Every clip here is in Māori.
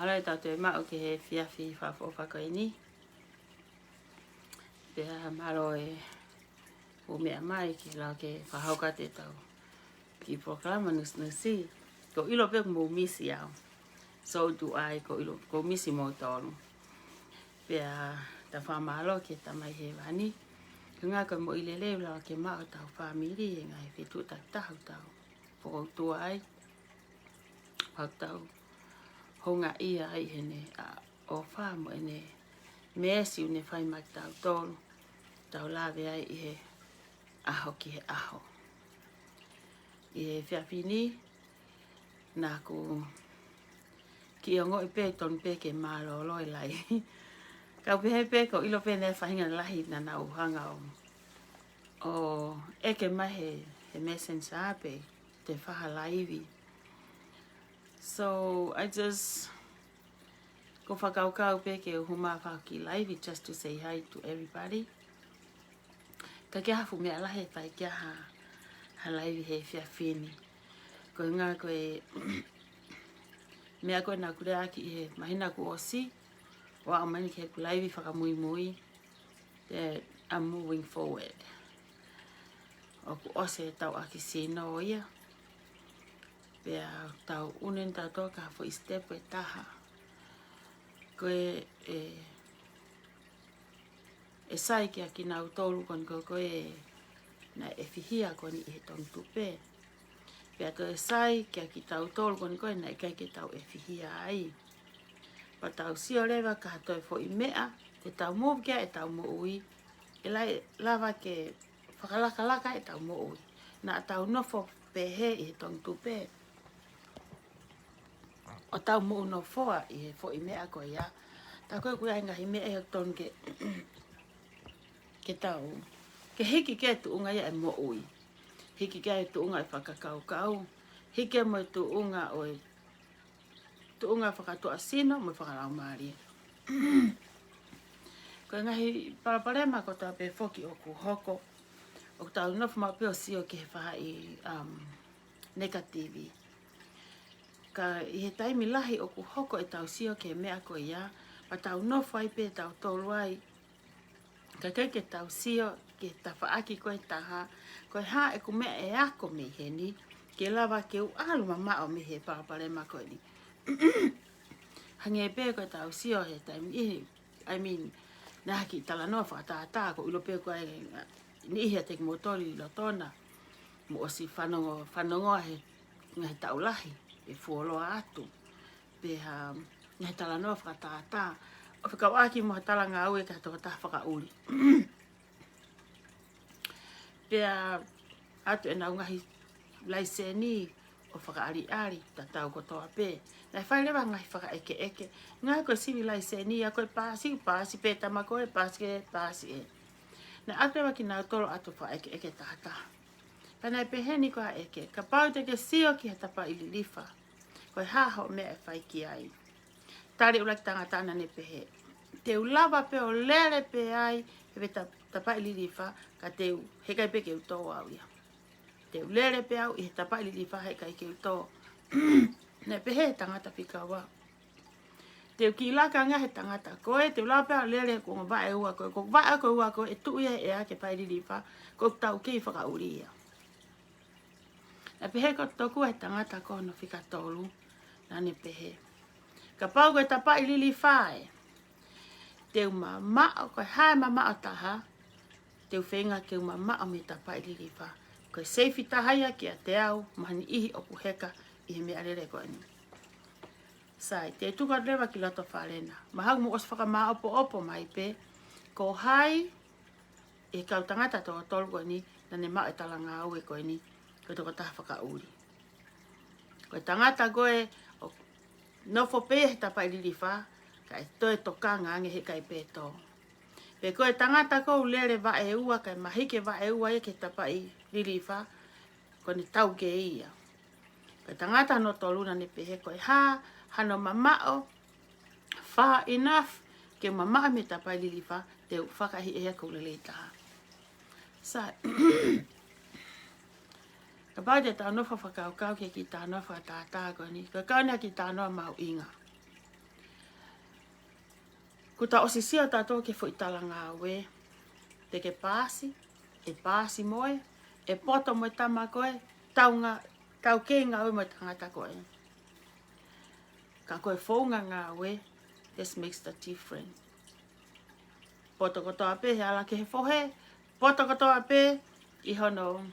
Malai tau te mau ke he fiafi whawhawhako ni. Pea malo e o mea mai ki lau ke whahauka te tau. Ki proklama nusi. Ko ilo pe mo misi au. So do I ko ilo ko misi mo tonu. Pea ta whamalo ke tamai he wani. Ngā ko mo ilele lau ke mau tau whamiri e ngai whetu ta tahu tau. Whakautua ai. Pau tau. Honga ia ai hene o whamo ene. Mesi une whai mai tau tonu. Tau lawe ai i he aho ki he aho. I he whiawhini. Nā ko ki o ngoi pē ton pē ke mālo loi lai. Kau pehe pē ko ilo pē nei whahinga lahi na nā uhanga o. O eke mahe he messenger ape te whaha laivi. So I just ko whakaukau pē ke huma whau ki laivi just to say hi to everybody. Ka kia hafu mea lahe whai kia ha laivi he whiawhini. Ko ngā koe mea koe nā kure aki i he mahina ku osi. Wa o mani ke ku laivi whakamui mui. That I'm moving forward. O ku ose tau aki sino o ia. Pea tau unen tau toka hafo i step e taha. Koe e sai ki aki nau tolu kon koe na e whihia koni i he tonu tupe. Pea koe sai ki aki tau tolu kon koe na e kai ke tau e whihia ai. Pa tau sio lewa ka hatoi fo i mea, te tau mō kia e tau mo ui. E lai lava ke whakalaka e tau mo ui. Na tau nofo pehe i he tonu tupe. O tau mo no foa i he fo i mea koe ia. Ta koe koe ngahi mea e tonu ke tau. Ke hiki ke tu unga ia e mo ui. Hiki ke tu unga e whakakau kau. Hiki mo e tu unga o e tu unga whakatua sino mo whakalau maari. Koe ngahi paraparema ko tau pe foki o ku hoko. O tau nofu ma peo sio ke he whaha i negativi. Ka i he taimi lahi o ku hoko e tau sio ke mea ko ia. Pa tau nofu ai pe tau tolu ai. Ka kai ke tau sio ke tawhaaki koe taha. Koe ha e ku mea e ako me he ni. Ke lava ke u alu mama o me he paraparema koe ni. Hange pe koe tau sio he taimi ihi. I mean, nā ki tala noa whakatata ko ilo pe koe ni ihi a te motori lo tona. Mo osi whanongoa he ngahi tau lahi. E fuoloa atu. Pe ngahi tala noa whakatata. O whikawaki mo hatala ngā ue ka toka taha whakauri. Pea atu e nau ngahi laiseni o whakaari-ari ta tau kotoa pe. Nai whai lewa ngahi whaka eke. Ngā koe siwi laiseni a koe pāsi pe tama koe pāsi e. Nai atu lewa ki nau tolo atu wha eke tahata. Panai peheni koa eke. Ka pau te ke sio ki hatapa ili lifa. Koe haho mea e whai ki ai. Tari ula ki tangatana ne pehe. Te ulawa pe o lere pe ai. Hewe tapa ili lifa. Ka te hekai pe ke uto au ia. Te ulere pe au i he tapa ili lifa hekai ke uto. Ne pehe tangata pika wa. Te ukilaka ngā he tangata koe. Te ulawa pe au lere ko ngā vae ua koe. Ko vae koe ua koe e tuia e a ke pa ili lifa. Ko tau kei whakauri ia. Ne pehe ko toku he tangata kono whika tolu. Nane pehe. Ka pau koe tapa ili lifa e. Te umamao koe hae mamao taha. Te uwhenga ke umamao me tapa ili lifa. Koe seifi tahaya ki a te au. Mahani ihi oku heka i he mea rere koe ni. Sai, te tuka rewa ki lato whalena. Mahau mo os whakamaa opo mai pe. Ko hai e kau tangata toa tolu koe ni. Nane mao e tala ngā ue koe ni. Koe toka taha whakauri. Koe tangata koe nofo pe he tapa ili lifa. Ka e toe toka ngange he kai pe to. Pe koe tangata kou lere wa e ua. Kai mahike wa e ua e ke tapa ili lifa. Koe ni tau ke ia. Koe tangata no toluna ne pehe koe ha. Hano mamao. Far enough. Ke mamao me tapa ili lifa. Te whakahi e kou lele taha. Sa. Ka pau te tau nofa whakaukau ke ki tā nofa tātā koe ni. Ka kaunea ki tā noa mau inga. Kuta o sisia tato ke fo italanga we. Te ke pasi, e pasi moe, e poto moe tama koe, tau ke ngā we moe tangata koe. Ka koe fōunga ngā we, this makes the difference. Poto kotoa pe, he ala ke he fohe, poto kotoa pe, ihono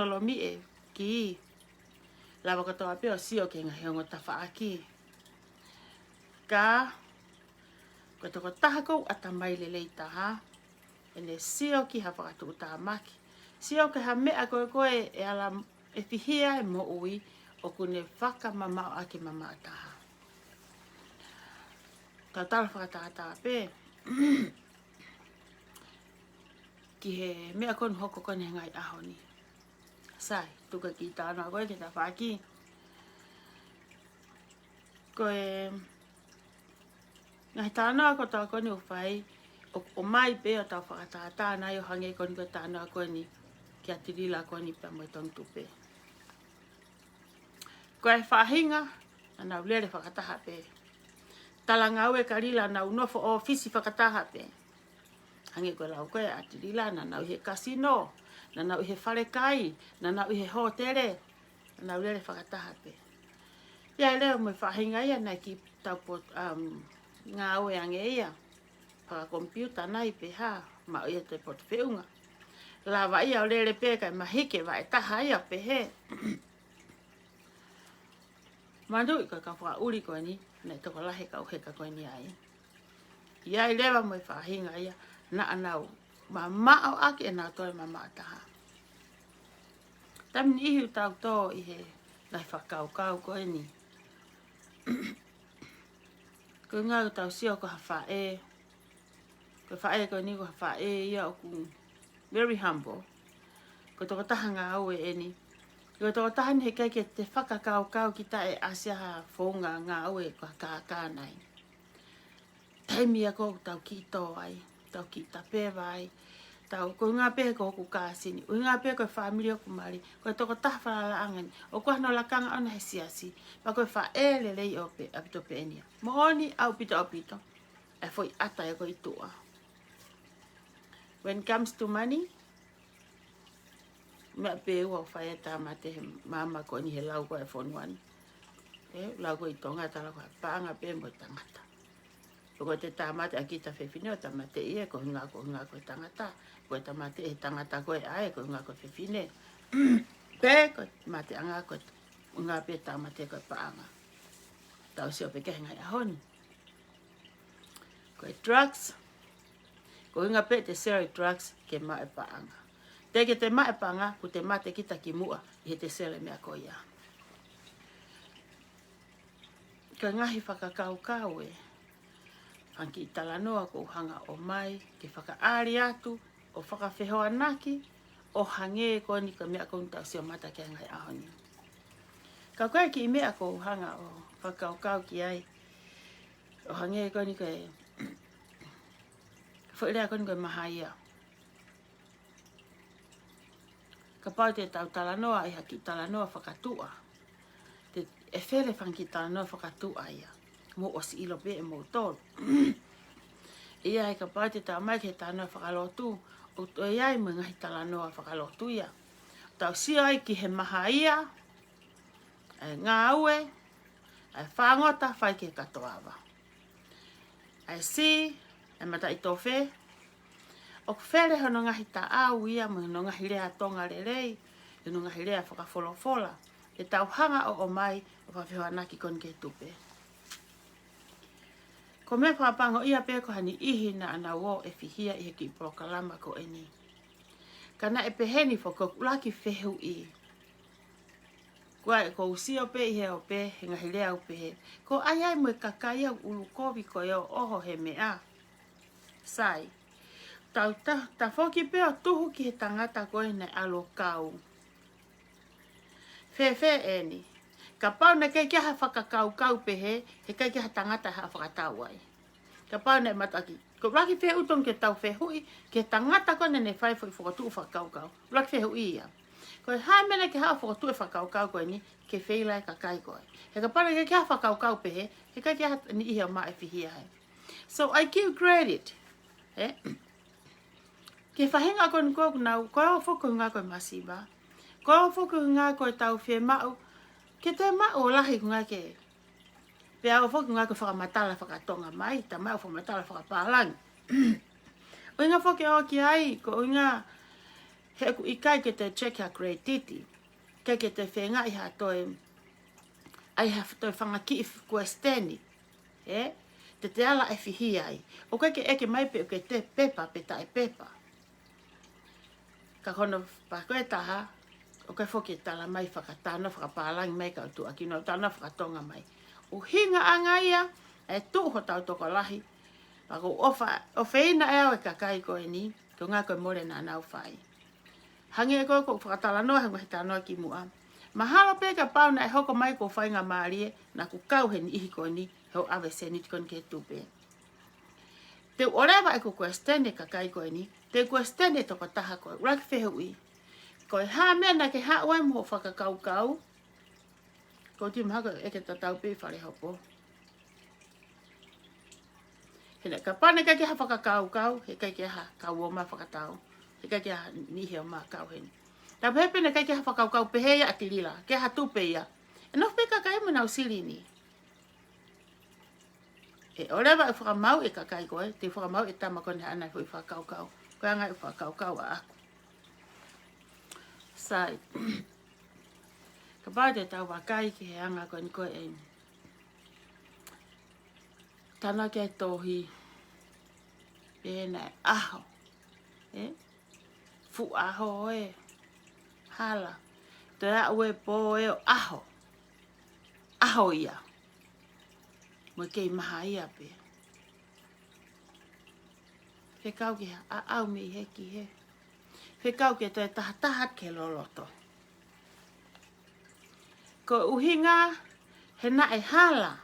lo mi e, ki lava kotoa pe o sio ke ngā heongo tawha aki. Ka, koe toko taha kou ata mai le leita ha, ene sio ki ha whakatu uta maki. Sio ke ha mea koe e ala e fihia e mo ui, o kune whaka mama o ake mama ataha. Ka tala whakatata pe, ki he mea konu hoko kone ngai ahoni. Sai, tuka ki tāna koe ke ta whaki. Koe, ngai tāna ko tā kone o whai, o mai pe o tau whakatata nai o hange kone koe tāna kone ki atirila kone pa moe tonu tupe. Koe whahinga, ana ulere whakataha pe. Talanga ue karila na unofo o fisi whakataha pe. Hange koe lau koe atirila na nau he kasino, na nau he wharekai, na nau he hotere, na nau lere whakataha pe. Ia leo me whahinga ia na ki tau po ngā ue ange ia. Whakakompiuta nai pe ha, ma ia te pot whiunga. Lava ia o lere pe kai mahike wa e taha ia pe he. Mandu i ka whauri koe ni, nei toko lahe ka uheka koe ni ai. Ia i lewa mo i whahinga ia, na anau, ma mao ake e nā toi ma mātaha. Tamini ihi tau tō i he, nai whakaukau koe ni. Koe ngau tau sio ko ha whae, koe whae koe ni ko ha whae ia o ku, very humble. Koe toko taha ngā aue e ni, koe toko taha ni he kai ke te whakakaukau ki ta e asia ha whonga ngā aue ko ha kānai. Taimi a kou tau ki tō ai, tau ki ta pewa ai, tau koe ngā pehe ko hoku kāsini, o ngā pehe koe whaamiri o kumari, koe toko taha whalala angani, o koe no lakanga ona he siasi, pa koe whaele lei o pe, apito pe enia. Mohoni au pito, e foi ata e koe itua. When it comes to money, mea pe ua whae tā mate he mama koe ni he lau koe e whonuani. Lau koe i tonga tala koe pāanga pe mo i tangata. Koe te tāmate a kita whewhine o tamate ia, ko hinga koe tangata. Koe tamate e tangata koe ae, ko hinga koe whewhine. Pe, koe mate anga koe, hinga pe tāmate koe paanga. Tau sio pe kehe ngai ahoni. Koe drugs, ko hinga pe te sere drugs ke mae paanga. Te ke te mae paanga, ku te mate kita ki mua, i he te sere mea koe ia. Koe ngahi whakakaukau e. Anki i talanoa ko hanga o mai, ke whakaari atu, o whakawhehoa naki, o hange ko ni ka mea ko tau sio mata ke ngai ahoni. Ka koe ki i mea ko hanga o whakaukau ki ai, o hange ko ni ka e, whaerea ko ni ka mahaia. Ka pau te tau talanoa, i haki talanoa whakatua, te e where whanki talanoa whakatua ia. Mo o si ilo pe e mo tolu. Ia e ka pāte tā mai ke tānoa whakalotu, o to e ai mo ngahi talanoa whakalotu ia. Tau si ai ki he maha ia, e ngā ue, e whangota whai ke katoawa. E si, e mata i tō whe, o where hono ngahi tā au ia, mo no ngahi rea tonga le rei, e no ngahi rea whakawholofola, e tau hanga o mai, o whawhewa naki kon ke tupe. Ko me whapango ia pe ko hani ihi na ana wo e fihia i heki prokalama ko eni. Kana e peheni fo ko laki whehu i. Kua e ko usio pe i he o pe, he ngahi lea u pehe. Ko ai ai mo e kakai au ulu kovi ko e o oho he mea. Sai. Ta whoki pe o tuhu ki he tangata ko e nei alo kau. Whe eni. Ka pau na kei kia ha whakakau pehe, he kei kia ha tangata ha whakatau ai. Ka pau na mataki. Ko raki whe utong ke tau whe hui, ke tangata ko ne whai whai whakatu whakakau. Raki whe hui ia. Koe hae mena ke haa whakatue whakaukau koe ni, ke whila e kakai koe. He ka pana ke haa whakaukau pehe, he kai ke haa ni ihi o maa e whihia hai. So I give credit. Ke whahinga koe ni koe kunau, koe o whuku ngā koe masiba. Koe o whuku ngā koe tau whie mau, ke te mau o lahi kunga ke. Pea o whuku ngā koe whakamatala whakatonga mai, ta mai o whakamatala whakapālangi. O inga whuki o ki ai, ko inga he ku ikai ke te check a grade titi. Ke te whenga i ha toi, ai ha toi whangaki i kua steni. Te ala e whihi ai. O kai ke eke mai pe o ke te pepa, pe tae pepa. Ka kono pa koe taha, o kai whoki tala mai whakatano, whakapālangi mai ka utu aki no tana whakatonga mai. O hinga anga ia, e tuho tau toko lahi. Ako o whina e au e kakai koe ni, ko ngā koe more nā nau whai. Hangi e koe ko whakatala noa hango he tānoa ki mua. Mahalo pe ka pau na e hoko mai ko whainga maarie, na ku kau he ni ihi koe ni, heo awe se ni tikon ke tupe. Te orewa e ko stene kakai koe ni, te stene toko taha koe, rak whehu i. Koe haa mea na ke haa oe mo whakakau kau, ko ti mahako e ke tatau pe whare hopo. Hena ka pane kai ke ha whakakau kau, he kai ke ha kau o ma whakatau. He kai ke ha nihe o ma kau heni. Ta pepe na kai ke ha whakau kau pehe ia atilila, ke ha tupe ia. E no peka kai mo nau siri ni. E orewa e whakamau e kakai koe, te whakamau e tama kone ana i whakau kau. Koe anga i whakau kau a aku. Sai. Ka pai te tau wakai ki he anga koe ni koe e. Tana ke tohi. Pēna e aho. Fu aho e. Hala. Te a ue po e o aho. Aho ia. Mo kei maha ia pe. Whekau ki a au me he ki he. Whekau ki te taha ke loloto. Ko uhinga he na e hala.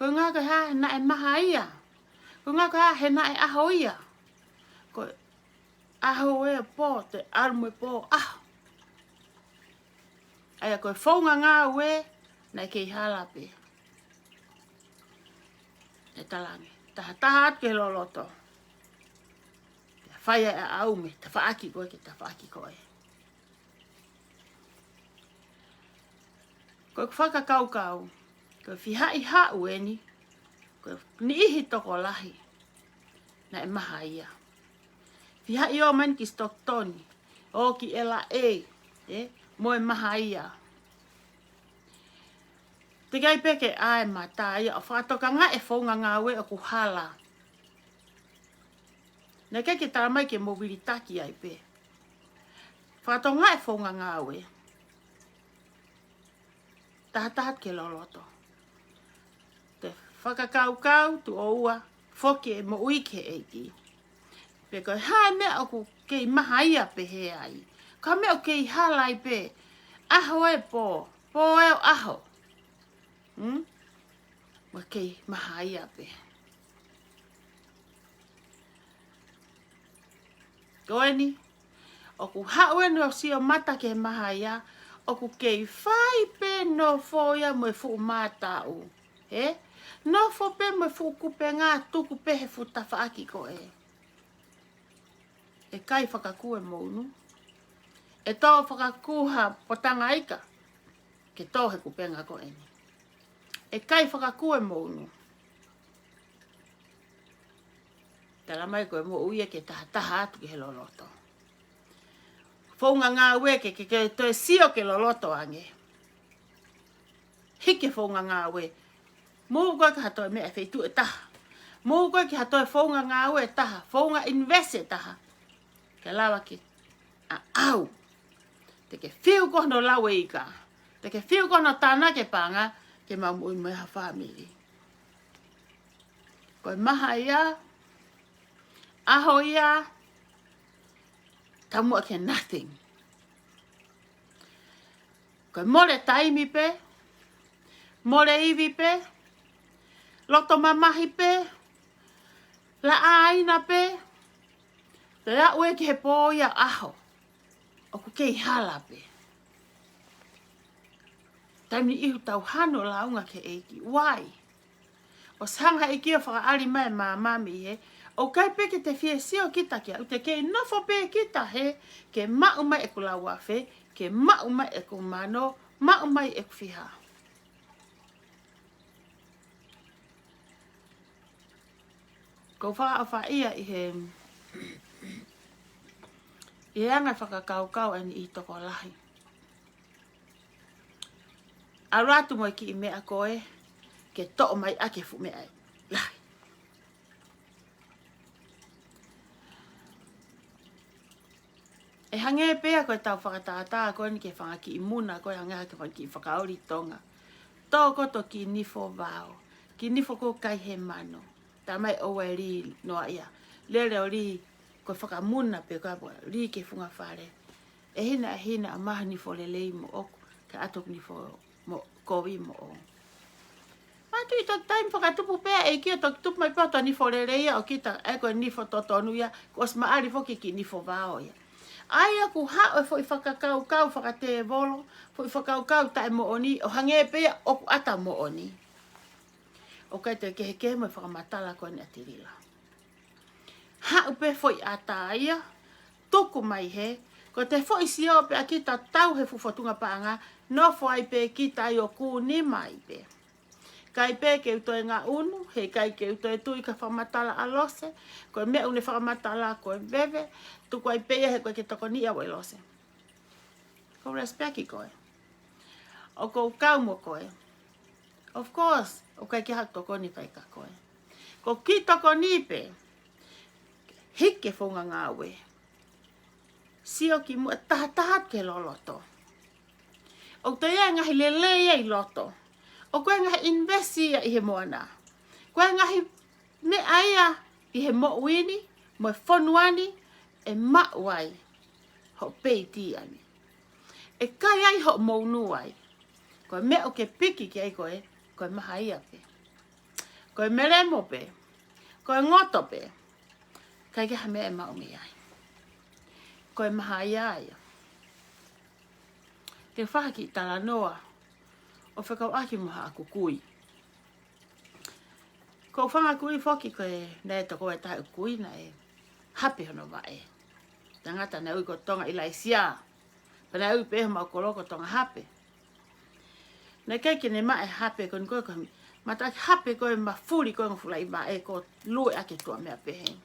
Ko ngā koe ha he na e maha ia. Ko ngā koe ha he na e aho ia. Ko aho e po te armu e po aho. Aia koe whaunga ngā ue na kei hala pe. E talangi. Taha atu ke loloto. Whaia e aume. Ta whaaki koe ke ta whaaki koe. Koe whakakau kau. Koe whihai hau e ni. Koe ni ihi toko lahi. Na e maha ia. Whihai o man ki Stocktoni. O ki ela e. Mo e maha ia. Te gai peke ae mata ia. O whakatoka ngā e whaunga ngā ue o ku hala. Nā kei ke taramai ke mobilitaki ai pe. Whakatoka ngā e whaunga ngā ue. Tahat ke loloto. Te whakakau tu o ua. Whoke e mo uike eiki. Pe koe hae mea o ku kei maha ia pe he ai. Ka mea o kei halai pe. Aho e po. Po e o aho. Mo kei maha ia pe. Koe ni. O ku hau e no si o mata ke maha ia. O ku kei whai pe no foia mo e fu mata u. No fo pe mo e fu kupe ngā tuku pe he fu tawhaaki ko e. E kai whakakue mounu. E tō whakakuha potanga ika. Ke tō he kupenga ko e ni. E kai whakakue mounu. Tala mai koe mo uia ke taha atu ki he loloto. Whaunga ngā ue ke toe sio ke loloto ange. Hike whaunga ngā ue. Mō koe ka hatoe mea wheitu e taha. Mō koe ki hatoe whaunga ngā ue e taha. Whaunga invest e taha. Ke lawa ki a au. Te ke whiu kono lawe i ka. Te ke whiu kono tāna ke panga ke mamu i meha whamiri. Koe maha ia. Aho ia. Tamua ke nothing. Koe mole taimi pe. Mole iwi pe. Loto mamahi pe. La aina pe. Te a ue ki he pō ia aho. o ku kei hala pe. Taimi ihu tau hano launga ke eiki. Why? O sanga e kia whakaari mai mami he. O kai peke te fie sio kita kia. Ute kei nofo pe kita he. Ke mau mai e ku lauafe. Ke mau mai e ku mano. Mau mai e ku fiha. Ko wha a ia i he. I anga whakakau ani i toko lahi. A ratu mo ki i mea koe. Ke to'o mai ake fu mea lahi. E hange pea koe tau whakatata koe ni ke whangaki i muna koe hange ke whangaki i whakaori tonga. Tō koto ki nifo vāo. Ki nifo ko kai he mano. Tā mai oa ri noa ia. Lere o ri koe whakamuna pe koe apua. Ri ke whunga whare. E hina a maha nifo lelei mo oku. Ka atok nifo mo kowi mo o. Matu i tō taim whakatupu pēa e kia tō tupu mai pātua nifo lereia o kita e koe nifo totonu ia. Ko os maari foki ki nifo vāo ia. Ai aku hao e fo i whakakau whakate volo. Fo i whakakau tae mo oni. O hange pēa oku ata mo oni. O kai te kehe mo i whakamatala koe ni atirila. Hao pe fo i ata ia. Tuku mai he. Ko te fo i sio pe a kita tau he fufotunga paanga. No fo ai pe kita i o ku ni mai pe. Kai pe ke utoe ngā unu, he kai ke utoe tui ka whamatala alose, koe mea une whamatala koe bebe, tu koe peia he koe ke toko ni awe lose. Ko respecti koe. O ko kau mo koe. Of course, o kai ke hak toko ni paika koe. Ko ki toko ni pe, hike whunga ngā we. Sio ki mua tahat ke loloto. O te ia ngahi lele ia i loto. O koe ngahi investi ia i he moana. Koe ngahi me aia i he mo wini, mo whonuani, e mauai ho peiti ani. E kai ai ho mounuai. Koe me o ke piki ki ai koe maha ia pe. Koe meremo pe. Koe ngoto pe. Kai ke hame e mau me ai. Koe maha ia ia. Te whaki tala noa. O whakau aki maha aku kui. Ko whanga kui whoki koe nei toko e tae kui na e hape hono wae. Tangata na ui ko tonga ila isia. Pana ui peho mau koloko tonga hape. Na keiki ne mae hape koe koe koe. Mata hape koe mafuri koe ngafula i mae ko lue ake tua mea pehe.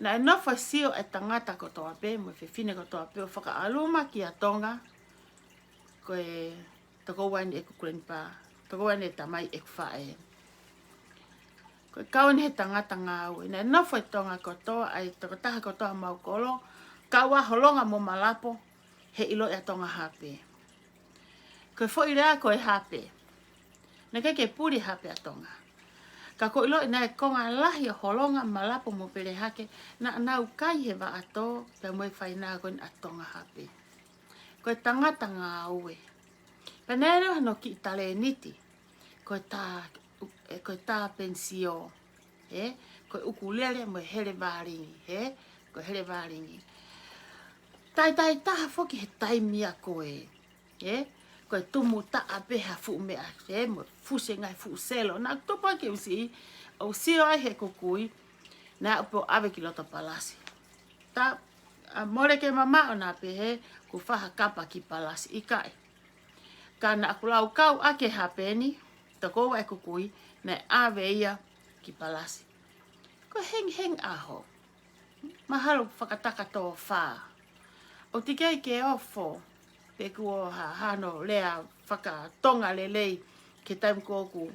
Na e nofa sio e tangata ko toa pe, mo fefine ko toa pe o whaka aluma ki a tonga. Koe toko wani e kukulen pa, toko wani e tamai e kufae. Koe kauni he tangata ngā ue. Na nofo e tonga kotoa, ai toko taha kotoa mau kolo, kaua holonga mo malapo, he ilo e tonga hape. Koe fo i rea koe hape. Na keke puri hape a tonga. Ka ko ilo ina e konga lahi o holonga malapo mo pere hake, na nau kai he wa ato, pe moe whaina koe a tonga hape. Koe tangata ngā ue. Penero no ki tale niti. Koe tā pensio. Koe ukulele mo here varingi. Koe here varingi. Tai taha foki he taimia koe. Koe tumu taa peha fu mea. Mo fuse ngai fu selo. Nā topa ke usi. O sio ai he kukui. Nā upo ave ki loto palasi. Tā more ke mama o nā pehe. Ku whaha kapa ki palasi ikai. Kana aku lau kau ake hapeni, tako wa e kukui, me ave ia ki palasi. Ko heng aho. Mahalo whakataka tō whā. O tikei ke ofo, pe kuo hano lea whakatonga lelei ke taimu kōku.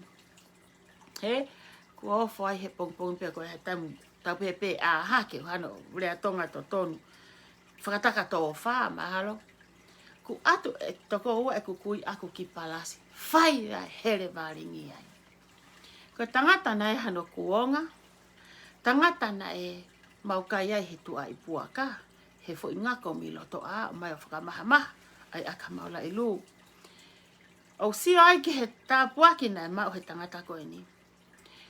Kua ofo ai he pongpong pe koe he taimu tau pe a hake, hano lea tonga to tonu. Whakataka tō whā, mahalo. Ku atu e toko ua e kukui aku ki palasi. Whai rai here varingi ai. Ko tangata na e hano kuonga. Tangata na e maukai ai he tua i puaka. He fo ingako mi loto a o mai o whakamaha ai aka maula i lu. O sio ai ki he tā puaki na e mau he tangata koe ni.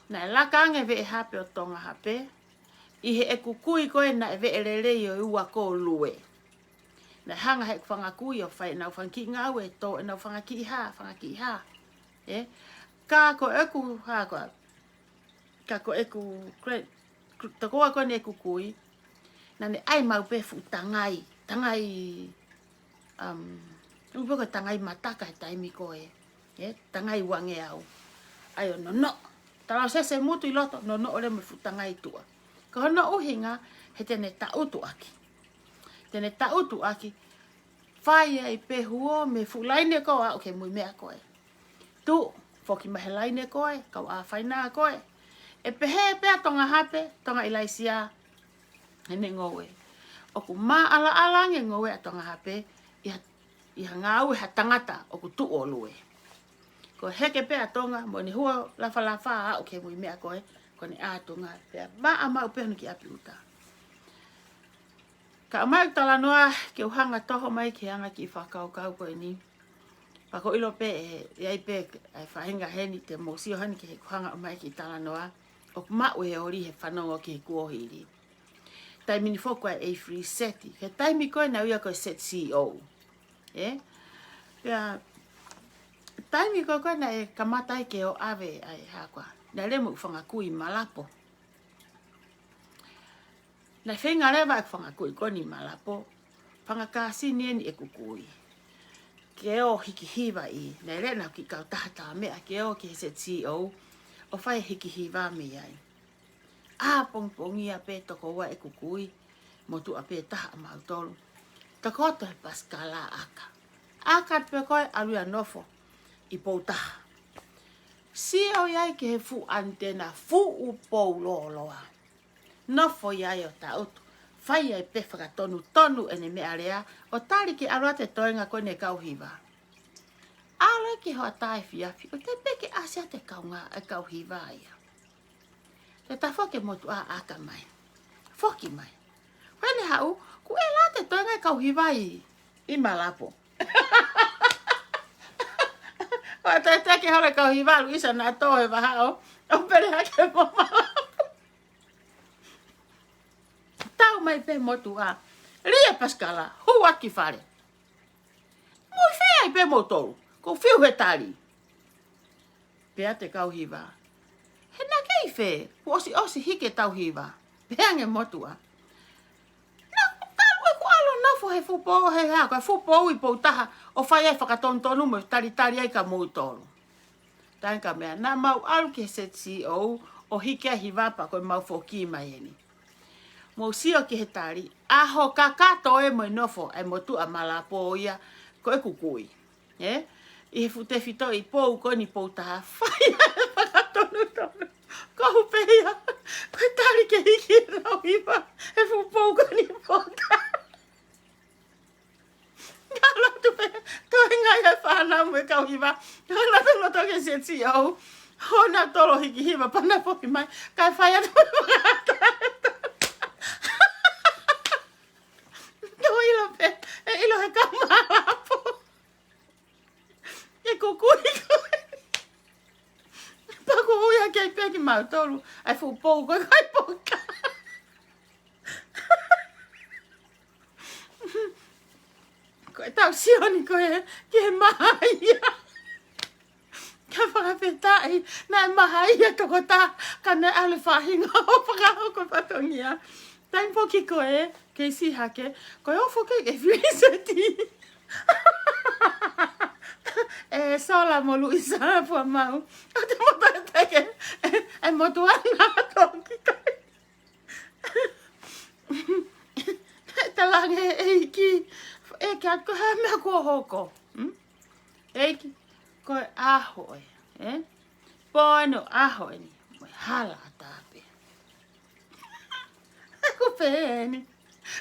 Na e lakange ve e hape o tonga hape. I he e kukui koe na e ve e rerei o ua ko lue. Na hanga he whangakui o whai nau whangki ngau e tō e nau whangaki ha. Ka ko eku ha koa. Ka ko eku takoa koe ne eku kui. Na ne ai mau pe fu tangai upoko tangai mataka he taimi koe. Tangai wange au. Ai o no. Tala se mutu I loto no ole me fu tangai tua. Ko hono uhinga he tene tautu aki. Tene tautu aki. Whai ai pe huo me fu laine koa o ke mui mea koe. Tu foki mahe laine koe, kau a whaina koe. E pehe pea tonga hape, tonga ilaisia, hene ngowe. Oku maa ala nge ngowe a tonga hape, iha ngau ha tangata oku tu o lue. Ko heke pea tonga, mo ni hua lafa o ke mui mea koe, ko ni a tonga pea. Maa mau pea nuki api uta. Ka mai tala noa ke uhanga toho mai ke anga ki whakau koe ni. Pako ilo pe e ai pe ai whahenga heni te mosio hani ke he kuhanga o mai ki tala noa. O mau he ori he whanongo ki he kuohiri. Taimi ni whoko e free seti. He taimi koe na uia koe set CEO. Pea taimi koe na e kamatai ke o ave ai hakwa. Na remu whangakui malapo. Na whenga rewa e whangakui koni malapo. Whangakasi nieni e kukui. Ke o hiki hiwa I. Nei rena ki kau tahata mea ke o ki he set CEO. O whai hiki hiwa me ai. A pongpongi a pe toko wa e kukui. Motu a pe taha a mautolu. Takoto he paskala aka. Aka pe koe alua nofo. I pou taha. CEO iai ke he fu antena. Fu upou loloa. Nofo iai o tautu. Whai ai pe whakatonu ene mea rea. O tari ki arua te toenga koe ne kau hiwa. Ale ki hoa tae fiafi. O te peke asia te kaunga e kau hiwa ia. Te ta foke motu a aka mai. Foki mai. Whene hau, ku e la te toenga e kau hiwa I malapo. O te teke hore kau hiwa luisa na toe wahao. O pere hake mo malapo. Tau mai pe motu a. Ria paskala, hua ki whare. Mui whea I pe motoru. Ko whiu he tari. Pea te kau hiwa. He na kei whe. Osi hike tau hiwa. Pea nge motua. Na talu e ku alo nafo he fupo he hako. He fupo I pou taha. O whai ai whakatontonu mo tari ai ka moutoru. Tanka mea. Na mau alu ke set CEO. O hike a hiwa pa koe mau foki mai eni. Mo sio ki he tari. Aho kakato e mo nofo. E motu a malapo ia. Ko e kukui. I he fute fito I pou koni pou taha. Whai ai whakatonu. Kohu peia. Koe tari ke hiki rau iwa. E fu pou koni pou taha. Ngā lotu pe. Toi ngai e whanau mo e kau iwa. Ngā lotu ke se ti au. Hona tolo hiki hiwa. Pana poki mai. Kai whai atu whakatae. Ilo pe, ilo he kamalapo. E kukui koe. Paku uia kei peki mautolu. Ai fu pou koe kai poka. Koe tau sioni koe ke mahaia. Ka whakapetai, nai mahaia toko tā. Ka ne ale whahinga o whakahoko patongia. Tain poki koe, kei si hake, koe ofo kei e whiriseti. E sola mo Luisa pua mau. O te moto e teke, e motu ana toki koe. Te lange e iki, e kia koe mea kua hoko. E iki, koe ahoe. Poeno ahoe ni, moi hala atape. Ko peni.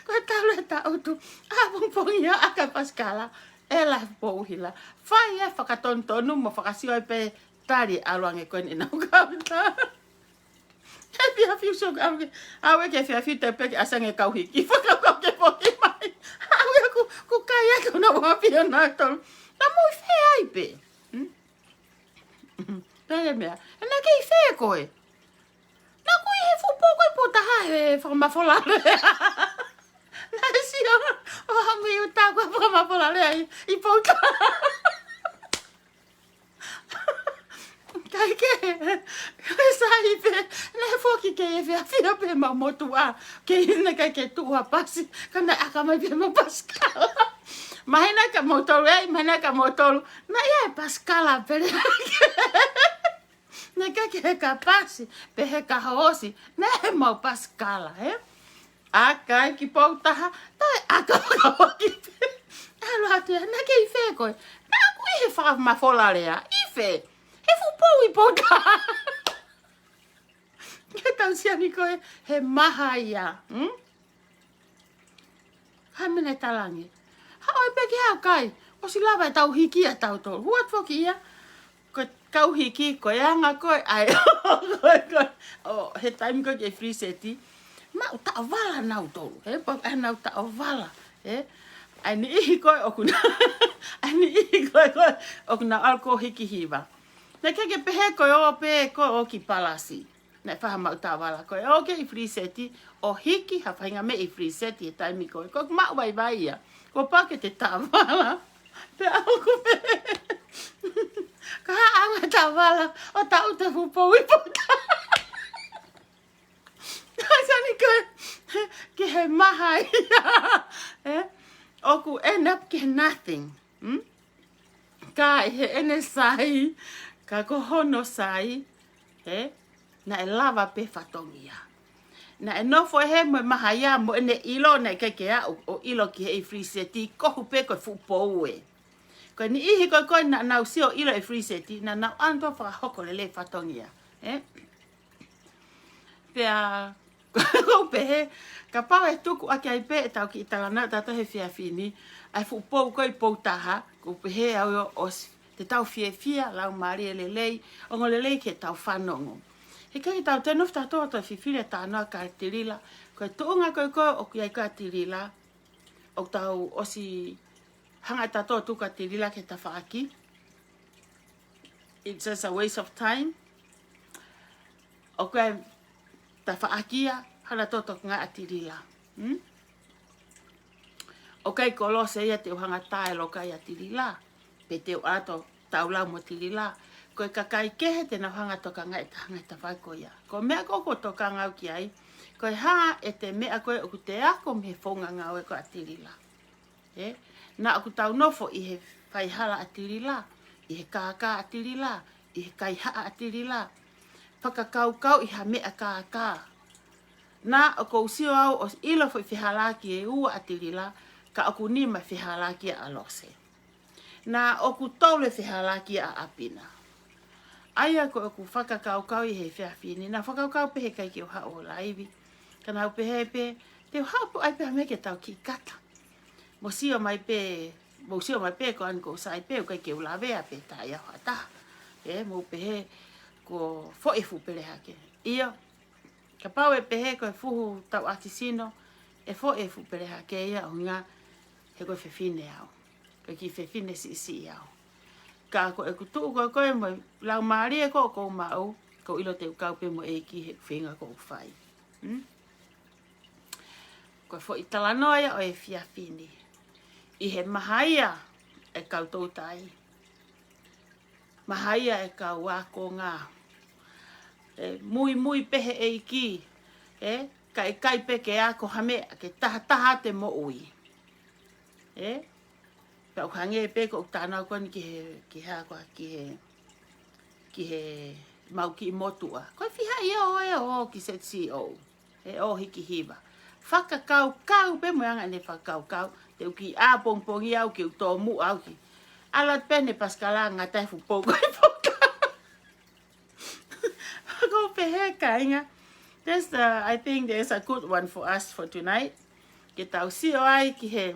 Ko talu e tautu. Apongpongi a aka paskala. E la pouhila. Whai e whakatontonu mo whakasio e pe tari aluange koe ni nau kauta. E pia fiu sok awe. Awe ke fia fiu te peke asange kauhiki. Whakakau ke poki mai. Awe ku kai e kona wapia naktolu. Na mui whea ai pe. Pere mea. E na kei whea koe. Na kui he fupo koe po taha e whamafolare. Na sio, mi uta ko pa mapola le I pouta. Kai ke sai pe le foki ke e fia pe ma motua ke ina kai ke tua pasi kana aka mai pe ma Pascal. Mahina ka motor ai mahina ka motor na ia Pascal pe. Na ke kapasi pe he ka hosi na he mau Pascal Aka ki pouta tai aka ki. Alo atu na ke ife ko. Na ku he fa ma folarea ife. He fu pou I pouta. Ke tau sia ni ko he maha ia. Ha mene talangi. Ha oi pe ke au kai. O si lava tau hiki a tau tol. Huat foki ia. Ko kau hiki ko anga ko ai. O he time ko ke free seti. Ma uta vala nau tol. He pa na uta vala. Ai ni ihi ko okuna. Ai ni ihi ko okuna alko hiki hiva. Na ke pehe ko o pe ko o ki palasi. Na whahama uta wala ko o ke I free seti o hiki ha whainga me I free seti e taimi ko. Ko ma wai vai ia. Ko pake te ta wala. Pe au ko pe. Ka anga ta wala o ta uta fupo I puta. Sani ko ke he maha ia. Oku end up ke nothing. Ka he ene sai. Ka kohono sai, na e lava pe whatongia. Na e nofo he mo mahaya mo ene ilo na ke o ilo ki he free seti, kohu pe ko fupo ue. Ko ni ihi ko na nau si o ilo e free seti, na nau anto whakahoko le whatongia. Pea, ko pe he, ka pau e tuku ake ai pe e tau ki italana tata he fia fini, ai fupo ko I poutaha, ko pe he au os te tau fia lau maria lelei o ngo lelei ke tau whanongo. He kai tau te nufta toa toa whiwhire tānoa ka tirila, koe tuunga koe o ki ai ka tirila, o tau osi hanga tatoa tu ka tirila ke ta whaaki. It's just a waste of time. O koe ta whaakia, hana toto ngā tirila. O kai kolose ia te uhanga tae lo kai a tirila. Pe te o ato taulau mo tirila. Ko e kakai kehe te na hanga toka ngai ta whai ko ia. Ko mea koko toka ngau ki ai. Ko e haa e te mea koe oku te ako me whonga ngau e ko a tirila. Na oku tau nofo I he whaihala a tirila. I he kākā a tirila. I he kaihaa a tirila. Whakakau I ha mea kākā. Na oko usio au o ilo fo I whihalaki e ua a tirila. Ka oku nima whihalaki a alose. Na oku tole whihalaki a apina. Aia ko oku whakakaukau I he whiawhini. Na whakaukau pehe kai ki o hao o laivi. Kana au pehe pe, te o hao po ai peha me ke tau ki kata. Mo sio mai pe ko anko sai pe o kai ke ulavea pe ta ia hata. Mo pehe ko foefu pere hake. Ia, ka pau e pehe ko e fuhu tau atisino, e foefu pere hake ia o ngā he koe whiwhine au. Ko ki whiwhine si au. Ka ko e kutu koe mo lau maari e ko mau, ko ilo te ukaupe mo e ki he whinga ko whai. Ko fo I talanoia o e whiawhini. I he mahaia e kau tautai. Mahaia e kau wako ngā. Mui pehe e ki. Ka e kai peke ako hame ke taha te mo ui. Pau hange pe ko tāna ko ni ki ha ko ki he mau ki motua. Ko fiha ia o ki se CEO. O hiki hiva. Whakakau pe mo anga ne whakakau. Te uki a pongpongi au ki uto mu au ki. Alat pene paskala ngatai fu pogo I poka. Ko pehe kainga. I think there's a good one for us for tonight. Ke tau sio ai ki he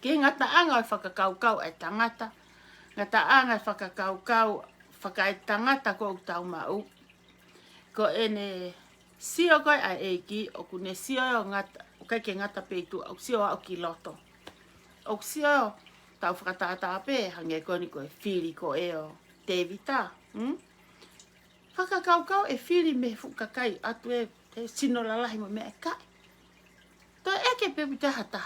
ngata anga whakakaukau e tangata. Ngata anga whakakaukau whakai tangata ko tau mau. Ko ene sio koe a eiki o kune sio o ngata o kai ke ngata peitu o sio o ki loto. O sio tau whakatata pe hange koni ko e whiri ko e o Tevita. Whakakaukau e whiri me fukakai atu e sino lalahi mo mea kai. To eke pe bitahata.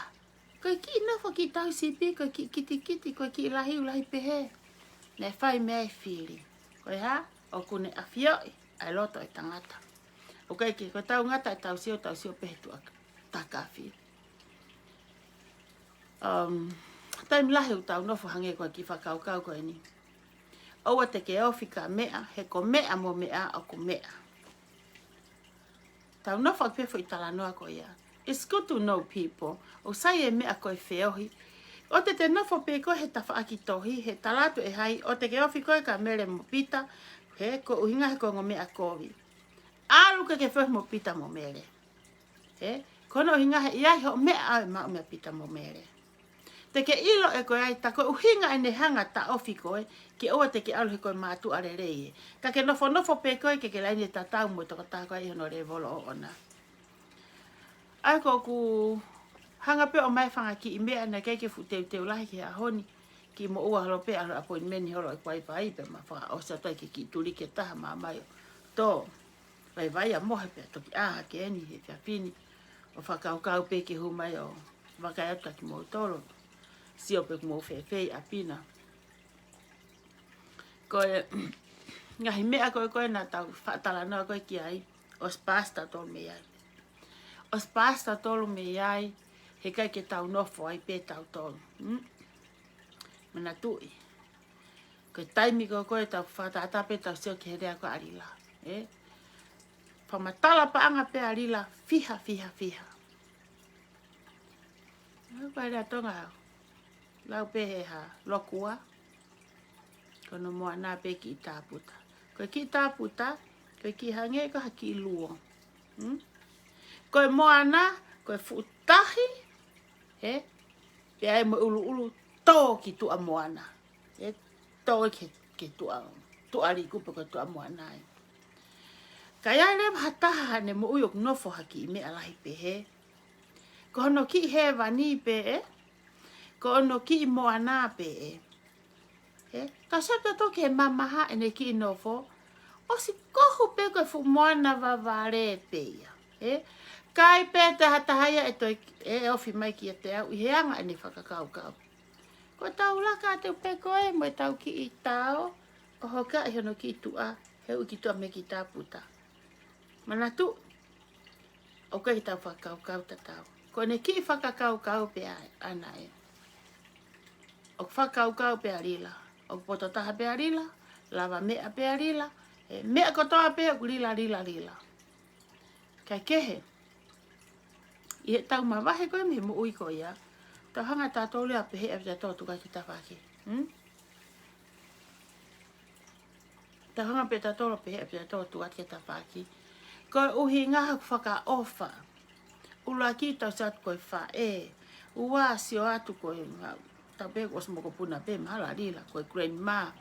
Koe ki nofo ki tau sipi, koe ki kiti, koe ki ulahi pehe. Ne whai mea whiri. Koe ha, o kune awhioi, ai loto e tangata. O kai ki, koe tau ngata e tau sio pehe tuaka. Taka awhiri. Taim lahi u tau nofo hange koe ki whakaukau koe ni. Oua te ke ofi ka mea, he ko mea mo mea o ko mea. Tau nofo a pefo i talanoa koe ia. It's good to know people. O sai e mea koe whiohi. O te nofo pe koe he tawhaaki tohi, he talatu e hai, o te ke ofi koe ka mere mo pita, he ko uhinga he koe ngo mea kovi. Alu ke whiohi mo pita mo mere. He, kono uhinga he iai ho mea au ma mea pita mo mere. Te ke ilo e koe ai, ta koe uhinga e ne hanga ta ofi koe, ki oa te ke alu he koe mātu are reie. Ka ke nofo pe koe ke laini ta tau mo toko tā koe i hono re volo o ona. Ai ko ku hanga pe o mai whanga ki i mea na kei ke fu teu lahi ki a honi, ki mo ua halo pe alo appointment ni holo e kwai pai pe ma whaka o sa toi ki turi ke taha ma mai o. Tō, vai a mohe pe toki aha ke eni he pia pini, o whakaukau pe ke hu mai o wakaiata ki mo tolo. Sio pe mo fei a pina. Koe, ngahi mea koe na tau whaatala noa koe ki ai, os pasta tolu me ai. Os pasta tolu me ai, he kai ke tau nofo ai pe tau tolu. Mana tui. Koe taimi koe tau whaatata pe tau sio ki herea ko arila. Whamatala pa anga pe arila, fiha. Koe rea tonga hau. Lau pe he ha lokua. Kono moa nā pe ki tāputa. Koe ki tāputa, koe ki hange, koe haki luo. Koe moa nā, koe fuutahi, pe ai mo ulu, tō ki tua moa nā. Tō ki tua rikupa koe tua moa nā. Ka ia le hataha ne mo uyok nofo haki i mea lahi pe he. Ko hono ki he wani pe ko ono ki moa nā pe ka septa toke mamaha ene ki nofo. O si kohu pe koe fu moana waware pe ia. Kai pe te hatahaya e toi ofi mai ki te au. I heanga ene whakakau. Ko tau laka te pe koe mo e tau ki i tau. O hoka i hono ki tua. Heu ki tua me ki tāputa. Mana tu. O kai tau whakakau ta tau. Ko ne ki whakakau pe ana e. O whakakau pe arila. O pototaha pe arila. Lava mea pe arila. Mea kotoa pe o rila. Kai kehe. I he tau mawahe koe me mo ui koe ia. Tau hanga tātou lea pe he e te tōtu kai ki tawhaki. Tau hanga pe tātou pe he e te tōtu kai ki tawhaki. Koe uhi ngaha whaka ofa. Ula ki tau sat koe wha ua sio atu koe tau pe os moko puna pe mahala rila koe grandma.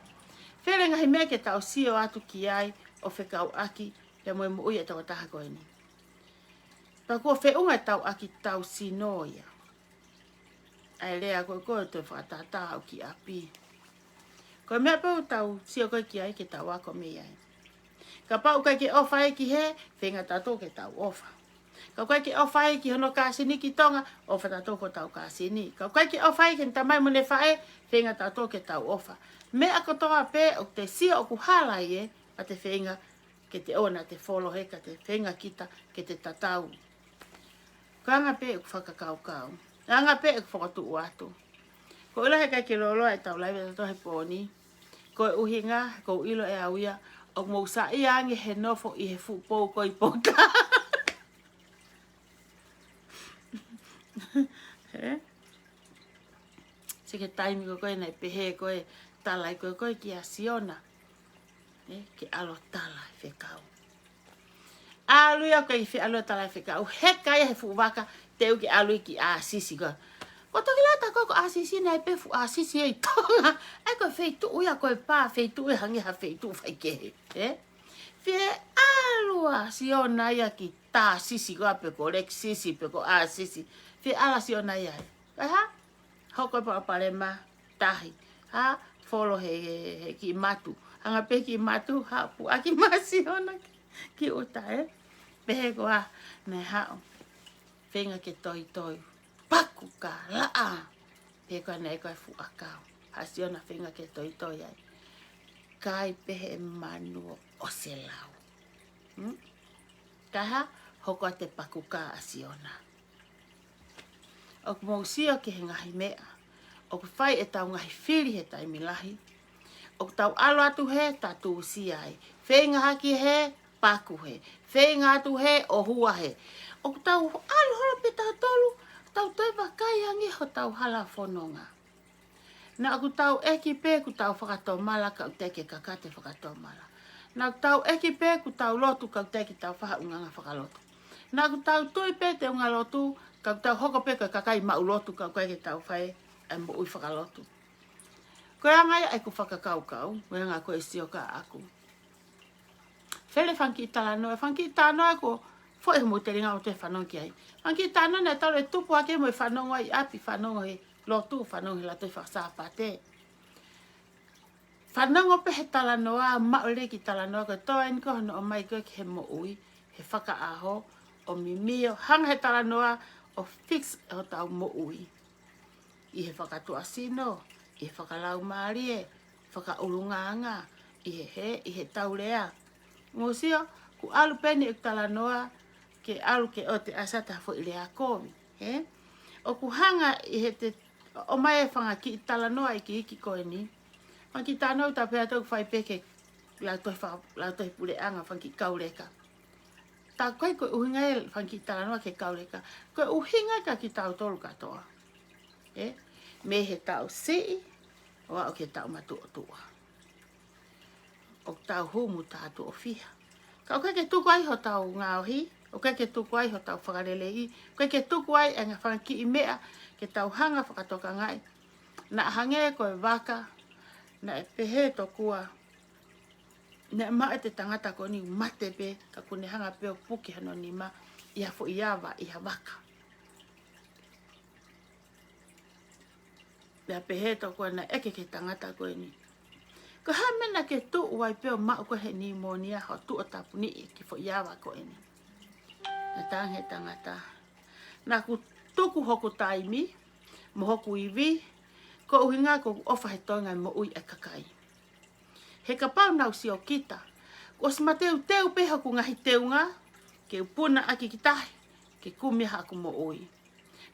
Where ngahi mea ke tau sio atu ki ai o whekau aki pe moe mo ui e tau taha koe ni. Pa kua whiunga tau aki tau sinoia. Ai lea koe te whakatata au ki api. Koe mea pau tau sio koe ki ai ke tau ako me ai. Ka pau kai ke ofa e ki he, whenga tato ke tau ofa. Ka kai ke ofa e ki hono kāsini ki tonga, ofa tato ko tau kāsini. Ka kai ke ofa e ki tamai mune whae, whenga tato ke tau ofa. Mea kotoa pe o te sio o kuhala i a te whenga ke te ona te wholo heka, te whenga kita ke te tatau. Ko anga pe e whakakau. Anga pe e whakatu uatu. Ko ila he kai ke lolo e tau laiwe tato he pōni. Ko e uhinga, ko ilo e auia, o mou sa i ange he nofo i he fupou koi pota. Sike taimi ko koe nei pehe koe talai koe ki a siona. Ke alo tala i whekau. Aluia koe i whi alo tala i whekau. Heka ia he fuwaka teu ki alui ki a sisi koe. Ko toki lata koe ko a sisi nei pefu a sisi e tonga. Ai koe feitu uia koe pā feitu e hangi ha feitu whaikehe. Whie alua siona ia ki tā sisi koe pe ko rek sisi pe ko a sisi. Whie ala siona ia. Kai ha? Hoko pa parema tahi. Ha? Folo he ki matu. Hanga pe ki matu ha pu aki masiona ki uta Pehe ko a me hao. whenga ke toi toi. Paku ka laa. Pe koe nei koe fu akau. Hasi ona whenga ke toi toi ai. Kai pehe manua o se lau. Kaha, hoko te paku ka asiona. O ku mausio ke he ngahi mea. O ku whai e tau ngahi whiri he taimilahi. O ku tau alo atu he, tatu usi ai. Whenga haki he, paku he. Whenga atu he, o hua he. O ku tau alo holo pe tau tolu, tau toi wakai angi ho tau hala whanonga. Na aku tau eki pe ku tau whakatomala ka uteke kakate whakatomala. Na aku tau eki pe ku tau lotu ka uteke tau whakaunganga whakalotu. Na aku tau tui pe te unga lotu, ka tau hoko pe ka kakai mau lotu ka uke tau whae e mo ui whakalotu. Koe angai ai ku whakakaukau, koe angai koe sio ka aku. Whele whanki tala noe, whanki tala noe ko fo e mo te ringa o te whanong ki ai. Whanki tala noe tau e tupu ake mo e whanong ai api whanong he lotu whanong he lato i whakasapate. Whanong o pe he tala noa, maore ki tala noa ko toa en ko hano o mai koe ki he mo ui, he whaka aho, o mimio, hang he tala noa o fix o tau mo ui. I he whakatua sino, i he whakalau maarie, whakaurunganga, i he tau rea. Ngosio, ku alu peni e tala noa, ke alu ke o te asata fo i lea komi. O ku hanga i he te, o mai e whanga ki tala noa i ki iki koe ni. Whanki tānou ta pēr tau whai peke, lau toi pule anga whanki kaureka. Tā koe koe uhinga e whanki tala noa ke kaureka. Koe uhinga ka ki tau tolu katoa. Me he tau sii, oa o ke tau matua tua. O tau humu tātu o fiha. Ka o ke tuku ai ho tau ngāohi, o ke tuku ai ho tau whakarelei, o ke tuku ai e ngā whanki i mea, ke tau hanga whakatoka ngai. Na hange koe waka, na e pehe to kua, na e maa te tangata ko ni mate pe, ka kune hanga peo puki hano ni ma, ia fo iawa, ia waka. Na pehe to kua na eke ke tangata ko ni. Ko ha mena ke tu uai peo maa ko he ni monia, ho tu o tapu ni ki fo iawa ko ni. Na tang he tangata. Na ku tuku hoku taimi, mo hoku iwi, ko uhinga ko ofa he tonga mo ui e kakai. He ka pau nau si o kita. Ko si mateu teu peha ku ngahi teunga, ke upuna aki ki tahi, ke kumiha aku mo ui.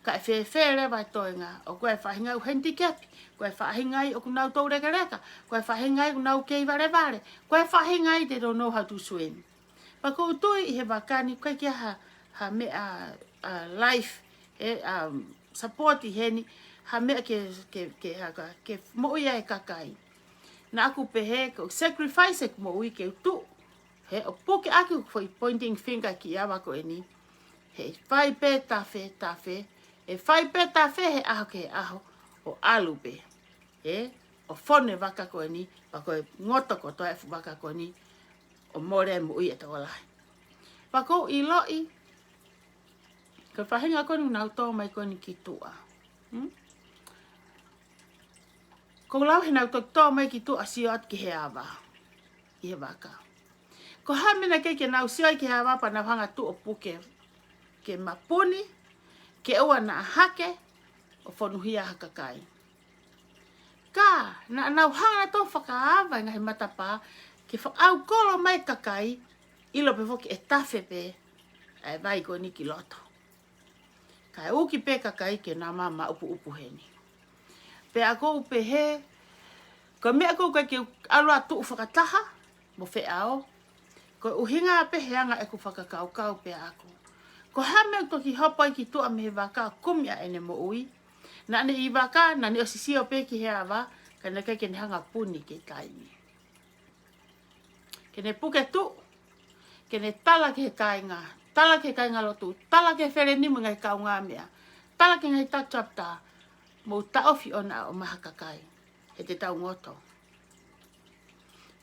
Ka e whewhere vai toenga, o koe whahinga u handicap, koe whahinga i o ku nau tau reka reka, koe whahinga i ku nau kei vare vare, koe whahinga i they don't know how to swim. Pa ko utui i he wakani, koe kia ha mea life, support i heni, ha mea ke mo ui e kakai. Na aku pehe ko sacrifice ko mo ui ke tu. He o poke aku foi pointing finger ki awa ko eni. He fai pe tafe. E fai pe tafe he aho ke aho o alu pe. O fone waka ko eni, pa ko ngoto ko toa fu waka ko ni o more mo ui e to lai. Pa ko I loi ko fahinga ko ni nau to mai ko ni ki tua. Ko lau he nau to mai ki tu asio at ki he awa. I he waka. Ko hamina ke nau sio ki he awa pa na hanga tu o puke. Ke mapuni, ke ua na hake, o whonuhia hakakai. Ka, na nau hanga to whakaawa ngahi matapa, ke whakau kolo mai kakai, ilo pe whoki e tafe pe, e vai ko ni ki loto. Ka e uki pe kakai ke nā mama upu heni. Pe ako upe he, ko mea ko ke alua tu whakataha, mo whe ao, ko uhinga pe heanga e ku whakakau pe ako. Ko hame toki hopa ki tu me waka kumia ene mo ui, na ne I waka, na ne o sisio pe ki he awa, ka ne kai ke ne hanga puni ke taimi. Ke ne puke tu, ke ne tala ke kainga lotu, tala ke where ni mga kau ngā mea, tala ke ngai tatapta, mo taofi ona o maha kakai, he te tau ngoto.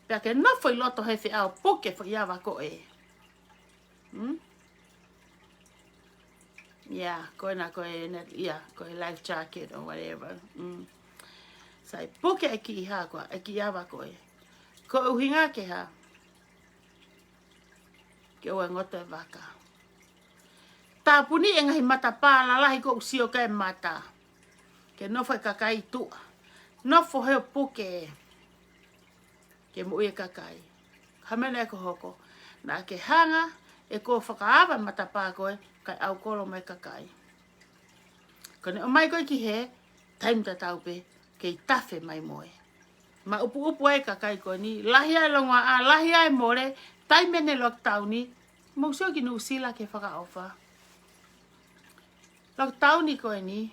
Pea ke nofo I loto he whia o puke whakiawa ko e. Yeah, koe life jacket or whatever. Sai puke e ki ha koa, e ki awa koe. Ko uhinga ke ha. Ke ua ngoto e waka. Tāpuni e ngahi mata pāla lahi ko usio kai mata. Ke nofo e kakai tua. Nofo heo puke. Ke mo e kakai. Hamena e ko hoko. Na ke hanga e ko whakaawa mata pā koe kai au kolo mai kakai. Kone o mai koe ki he, taim ta taupe, ke i tafe mai moe. Ma upu ai kakai koe ni, lahi ai longa a, lahi ai more, taimene lockdown ni, mousio ki nusila ke whakaofa. Lockdown ni koe ni,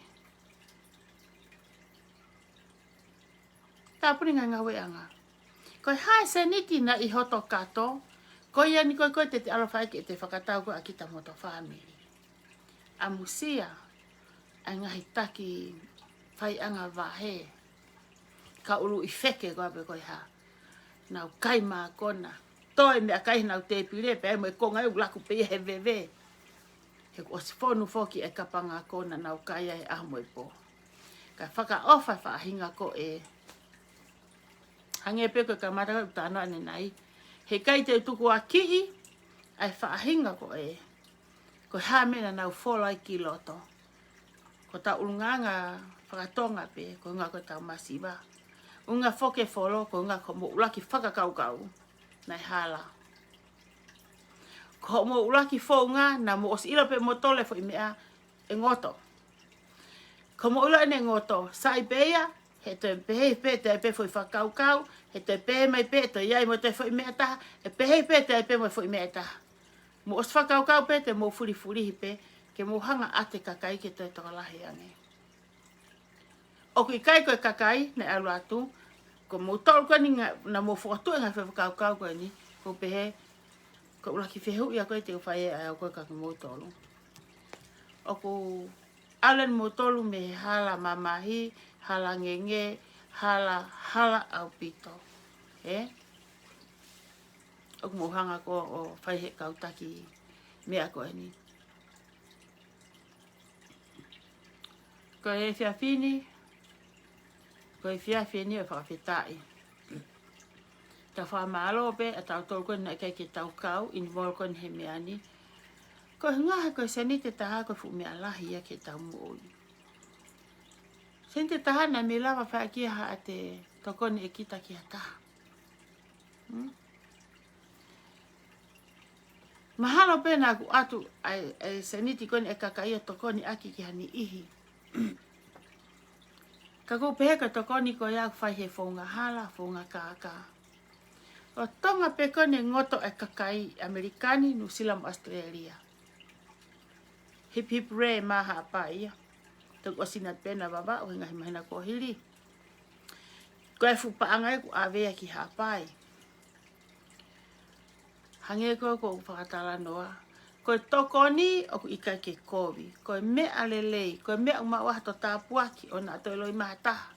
tāpuni ngā ngawe anga. Koe hae se niti na i hoto kato, koe ia ni koe te alawhai ke te whakatau koe a kita moto family. A musia, ai ngahi taki whai anga wahe. Ka uru i wheke koe ape koe ha. Nau kai maa kona. Toi mea kai nau te pire, pe mo e konga e ulaku pe he vewe. He ko si fonu foki e kapanga kona nau kai ai amo e po. Ka whaka ofa whaahinga ko e. Hange pe koe ka maraka utana ane nai. He kai te utuku a kihi, ai whaahinga ko e. Ko ha mena nau wholai ki loto. Ko ta ulunganga whakatonga pe, ko ngā koe tau masiwa. Unga foke folo, ko ngā ko mo ulaki whakakaukau. Nai hala. Ko mo ulaki whaunga, na mo os ila pe mo tole fo i mea e ngoto. Ko mo ula ene ngoto, sai peia, he te pehe pe te pe fo i whakaukau, he te pehe mai pe te iai mo te fo i mea taha, e pehe pe te pe mo fo i mea taha. Mo os whakaukau pe te mo furi pe, ke mo hanga ate kakai ke te tokalahi ange. O ki kai koe kakai, ne alu atu, ko mo tolu koe ni na mo whakatu e ngai whakaukau koe ni, ko pehe, ko ulaki whehu ia koe te uwhae ai au koe kaki mo tolu. O ko alen mo tolu me hala mamahi, hala ngenge, hala au pito. O ko mo hanga ko o whaihe kautaki mea koe ni. Ko e whiawhini, ko e whiawhini o whakawhetai. Ta whamalo pe, a tau tolu koe na kei ke tau kau, involve koe he mea ni. Ko ngaha koe seni te taha koe fu mea lahi ia ke tau muoi. Sen te taha na me lawa whai kia ha a te tokoni e kita ki a taha. Mahalo pe na ku atu ai seniti koe e kakaia tokoni aki ki hani ihi. Ka ko pehe ka tokoni ko ia whai he whaunga hala, whaunga kāka. O tonga pe kone ngoto e kakai Amerikani, New Zealand, Australia. Hip hip re maha apa ia. Tuk o sinat pena baba o ngahi mahina ko hili. Ko e fupaanga e ku awea ki hapai. Hange ko whakatala noa. Ko tokoni o ku ika ke kovi. Ko mea lelei. Ko mea umawa hato tāpuaki o na ato eloi maha taha.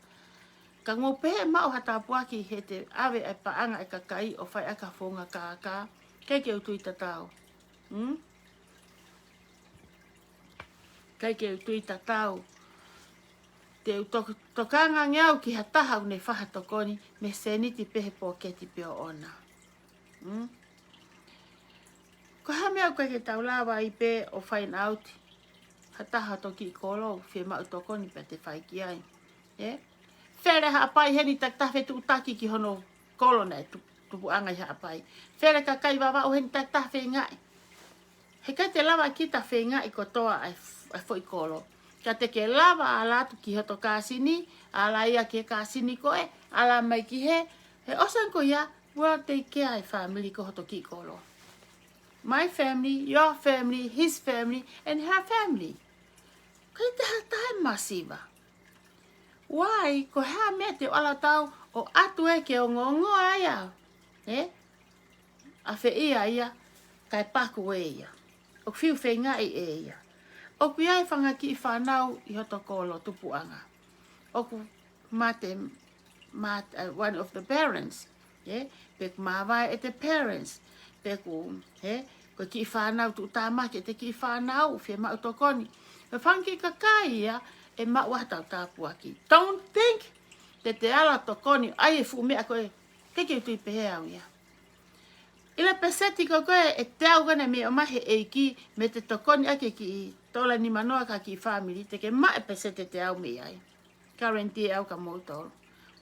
Ka ngopehe mau hatapuaki he te awe ai paanga e kakai o whai aka whonga kāka. Kei ke utui tatau. Kei ke utui tatau. Te tokanga ngiau ki hataha une whaha tokoni me seniti pehe po keti peo ona. Ko hamea koe ke tau lawa i pe o find out. Hataha toki i kolo, whie mau tokoni pe te whai ki ai. Where haapai heni taktawhe tu utaki ki hono kolona e tupu angai haapai. Where ka kai wawa o heni taktawhe ngai. He kai te lawa ki ta whe ngai ko toa ai fo i kolo. Ka te ke lawa ala tu ki hoto kāsini, ala ia ke kāsini koe, ala mai ki he osan ko ia, well take care ai family ko hoto ki kolo. My family, your family, his family, and her family. Kai te hatai masiva. Wai, ko hea mea te ala tau o atu e ke o ngongo aia. A whe ia, kai paku e ia. O whiu whenga e ia. O ku iai whanga ki i whanau i hoto kolo tupuanga. O ku mate, one of the parents. Peku mawai e te parents. Peku, ko ki i whanau tu tāmaki e te ki i whanau, whe mau tokoni. Me whanki kakai ia, e mau hatau tāpuaki. Don't think te ala tokoni, ai e fu mea koe, keke utui pehe au ia. Ila peseti ko koe e te au gana me o mahe e ki me te tokoni ake ki tola ni manoa ka ki family te ke ma e pesete te au me ai. Karenti e au ka motoro.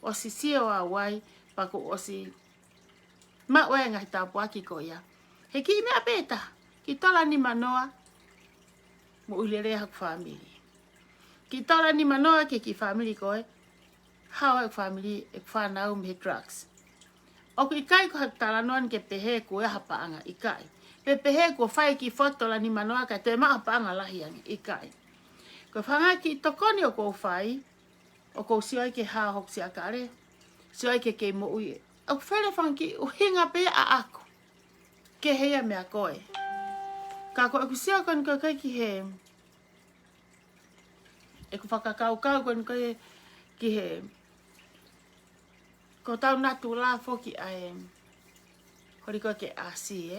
O si sio a wai pako o si ma oe ngai tapu aki ko ia. He ki mea peta ki tola ni manoa mo ulere haku family. Ki tola ni manoa ke ki family koe hao e family e whanau me drugs. O ki kai ko tala noan ke pehe ko e hapaanga i kai. Pe pehe ko whai ki foto la ni manoa ka te maa hapaanga lahi angi i kai. Ko whanga ki tokoni o ko whai, o ko sioi ke haa hok si akare, sioi ke mo ui. O where whangi o hinga pe a ako. Ke heia mea koe. Ka ko e ku sio kon ko kai ki he, e ku whakakau kau kon kai ki he, ko tau natu la foki ai, hori ko ke asi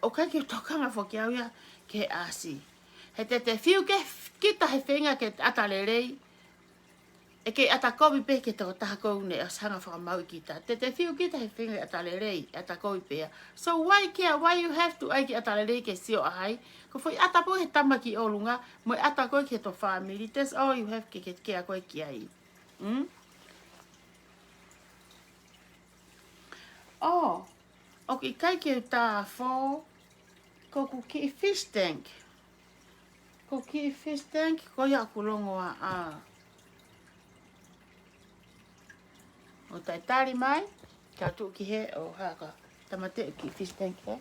o kai ki tokanga foki au ia ke asi. He te whiu ke kita he whenga ke atarerei, e ke atakobi pe ke tō tākou ne as hanga whakamau kita. Te whiu kita he whenga atarerei, atakobi pe. So why you have to ai ki atarerei ke sio ahai? Ko whai atapo he tamaki o lunga, mo atako ke to family. That's all you have ke a koe ki ai. Oh, okay, kai ke tā whō, ko ku ki fish tank. Ko ki fish tank, ko ia kulongo a. O tai tari mai, ka tu ki he o haka. Tamate ki fish tank he.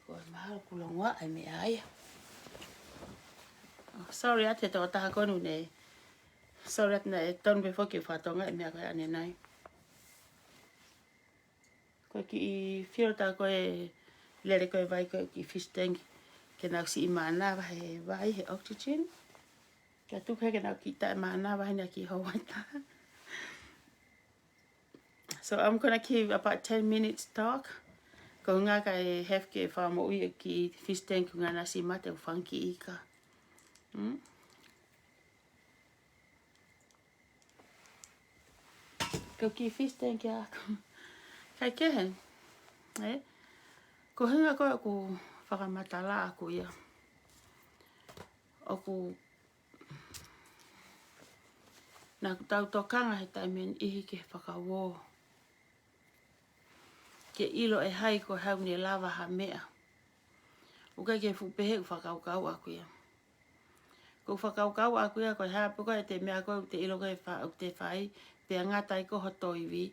Ko mahal kulongo ai me ai. Sorry ate tō taha konu nei. Sorry at na e tonu before ki whatonga e mea koe ane nai. Koe ki i whiota koe lere koe vai koe ki fish tank. Ke nau si i maanawa he vai he oxygen. Kia tuke ke nau ki tae maanawa he na ki hawaita. So I'm gonna keep about 10 minutes talk. Ko ngā ka e hef ke whamo ui ki fish tank ngā nasi mate o whanki ika. Ko ki fish tank ya ako. Kai kehe. Ko hinga koe ku whakamatala aku ia. O ku nā tau tokanga he taimen ihi ke whakawō. Ke ilo e hai ko hau ne lava ha mea. Ukai ke fupehe u whakaukau aku ia. Ko whakaukau aku ia koe hapu koe te mea koe te ilo koe te whai. Te angatai ko hoto iwi.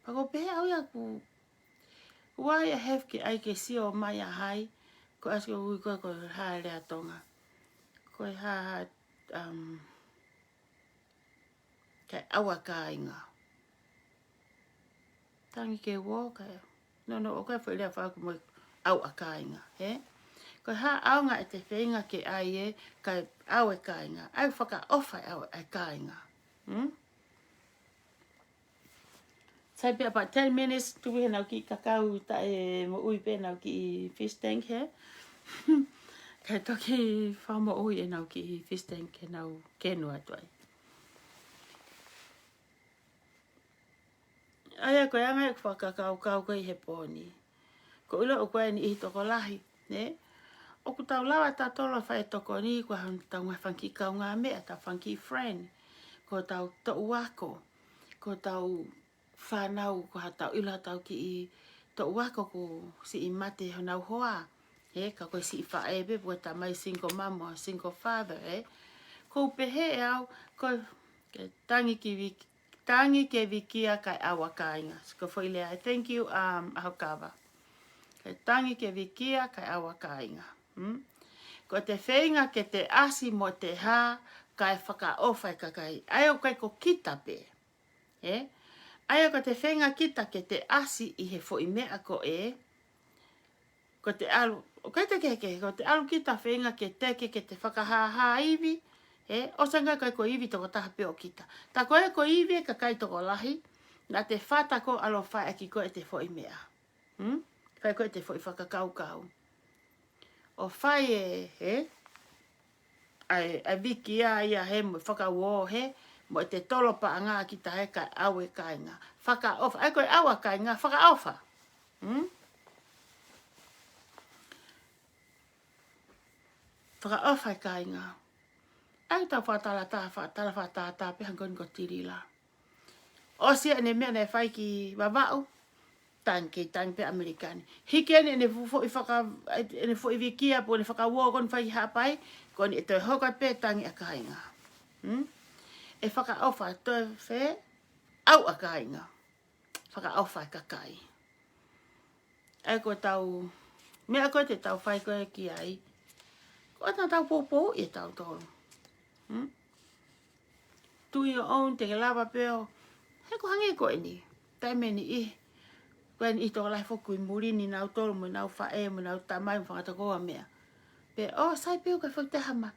Pako pehe au ia ku. Wai a hef ke ai ke sio mai a hai. Ko asko ui koe koe hae rea tonga. Koe hae kai awa ka inga. Tangi ke wō kai. No, o kai whaelea whaaku mo au a ka inga. Koe ha au ngā e te whenga ke ai kai au e ka inga. Au whaka ofai au e ka inga. Sai pe about 10 minutes tu he nau ki kakau ta e mo ui pe nau ki fish tank he. Kai toki whamo ui e nau ki fish tank he nau kenua tuai. Aia koe anga e whakakau koe he pōni. Ko ilo o koe ni ihi toko lahi, ne? O ku tau lawa ta tolo whae toko ni, ko han tau ngai whanki kau ngā mea, ta whanki friend. Ko tau to uako, ko tau whanau, ko ha tau ilo tau ki i to uako ko si i mate honau hoa. Ka koe si i whaebe, pua ta mai single mum o single father, Ko pehe e au, ko tangi ki wiki. Tangi ke wikia kai awa kainga. Ko whaile ai, thank you, ahokava. Kai tangi ke wikia kai awa kainga. Ko te whenga ke te asi mo te hā, kai whaka ofai kakai. Ai o kai ko kita pe. Ai o ko te whenga kita ke te asi i he fo i mea ko Ko te alu, o kai te keke, ko te alu kita whenga ke teke ke te whakahā iwi. O sanga kai ko iwi toko taha peo kita. Ta koe ko iwi ka kai toko lahi. Na te whata ko alo whai aki ko e te fo i mea. Whai ko e te fo i whakakaukau. O whai ai viki ia he mo whakauo he, mo te tolo pa ngā ki ta he kai au e kai ngā. Whaka ofa, ai koe awa kai ngā, whaka ofa. Whaka ofa e kai ngā. Ai tau whatala tā pehan koni ko tirila. O sia ne mea ne whai ki wawau, tangi pe Amerikani. Hike ne fufo i whaka, ne fo i vikia po ne whakauo kon whai hapai, koni e toi hoka pe tangi a kai ngā. E whaka ofa toi whe, au a kai ngā. Whaka ofa e kakai. Ai ko tau, mea koe te tau whai koe ki ai, ko ta tau popo e tau tolu. Tu your own te lava peo. He ko hangi ko ni. Tai me ni I. Ko ni to lai fo kui muri ni nau tolu mo nau fa e mo nau tamai mo fa ko mea. Pe sai peo ka fo te hama.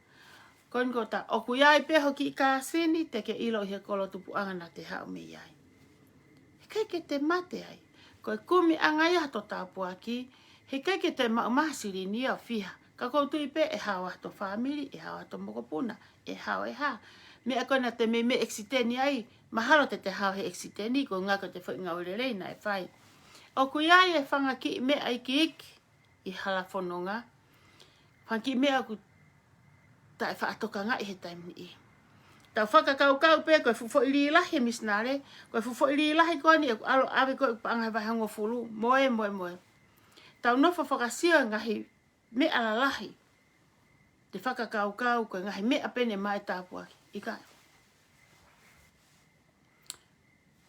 Kon ko ta o ku yai pe ho ki ka sini te ke ilo he kolo tupu anga na te hao me yai. He kai ke te mate ai. Ko kumi anga ia to tapu aki. He kai ke te masiri ni a fiha. Ka koutu I pe e hawa to family, e hawa to mokopuna, e hawa e ha. Me a kona te me eksiteni ai, mahalo te hawa he eksiteni, ko ngako te whai ngau rei na e whai. O kuiai e whanga ki me ai ki iki, I hala whanonga. Whanki me a ku ta e whaatoka ngai he taimi I. Tau whakakaukau pe, koe fufo I rilahi misnare, koe fufo I rilahi koe ni, alo awe koe paangai vai hango fulu, moe. Tau nofo whakasio ngahi, me alalahi. Te whakakaukau koe ngahi mea pene mai tāpuaki. Ika.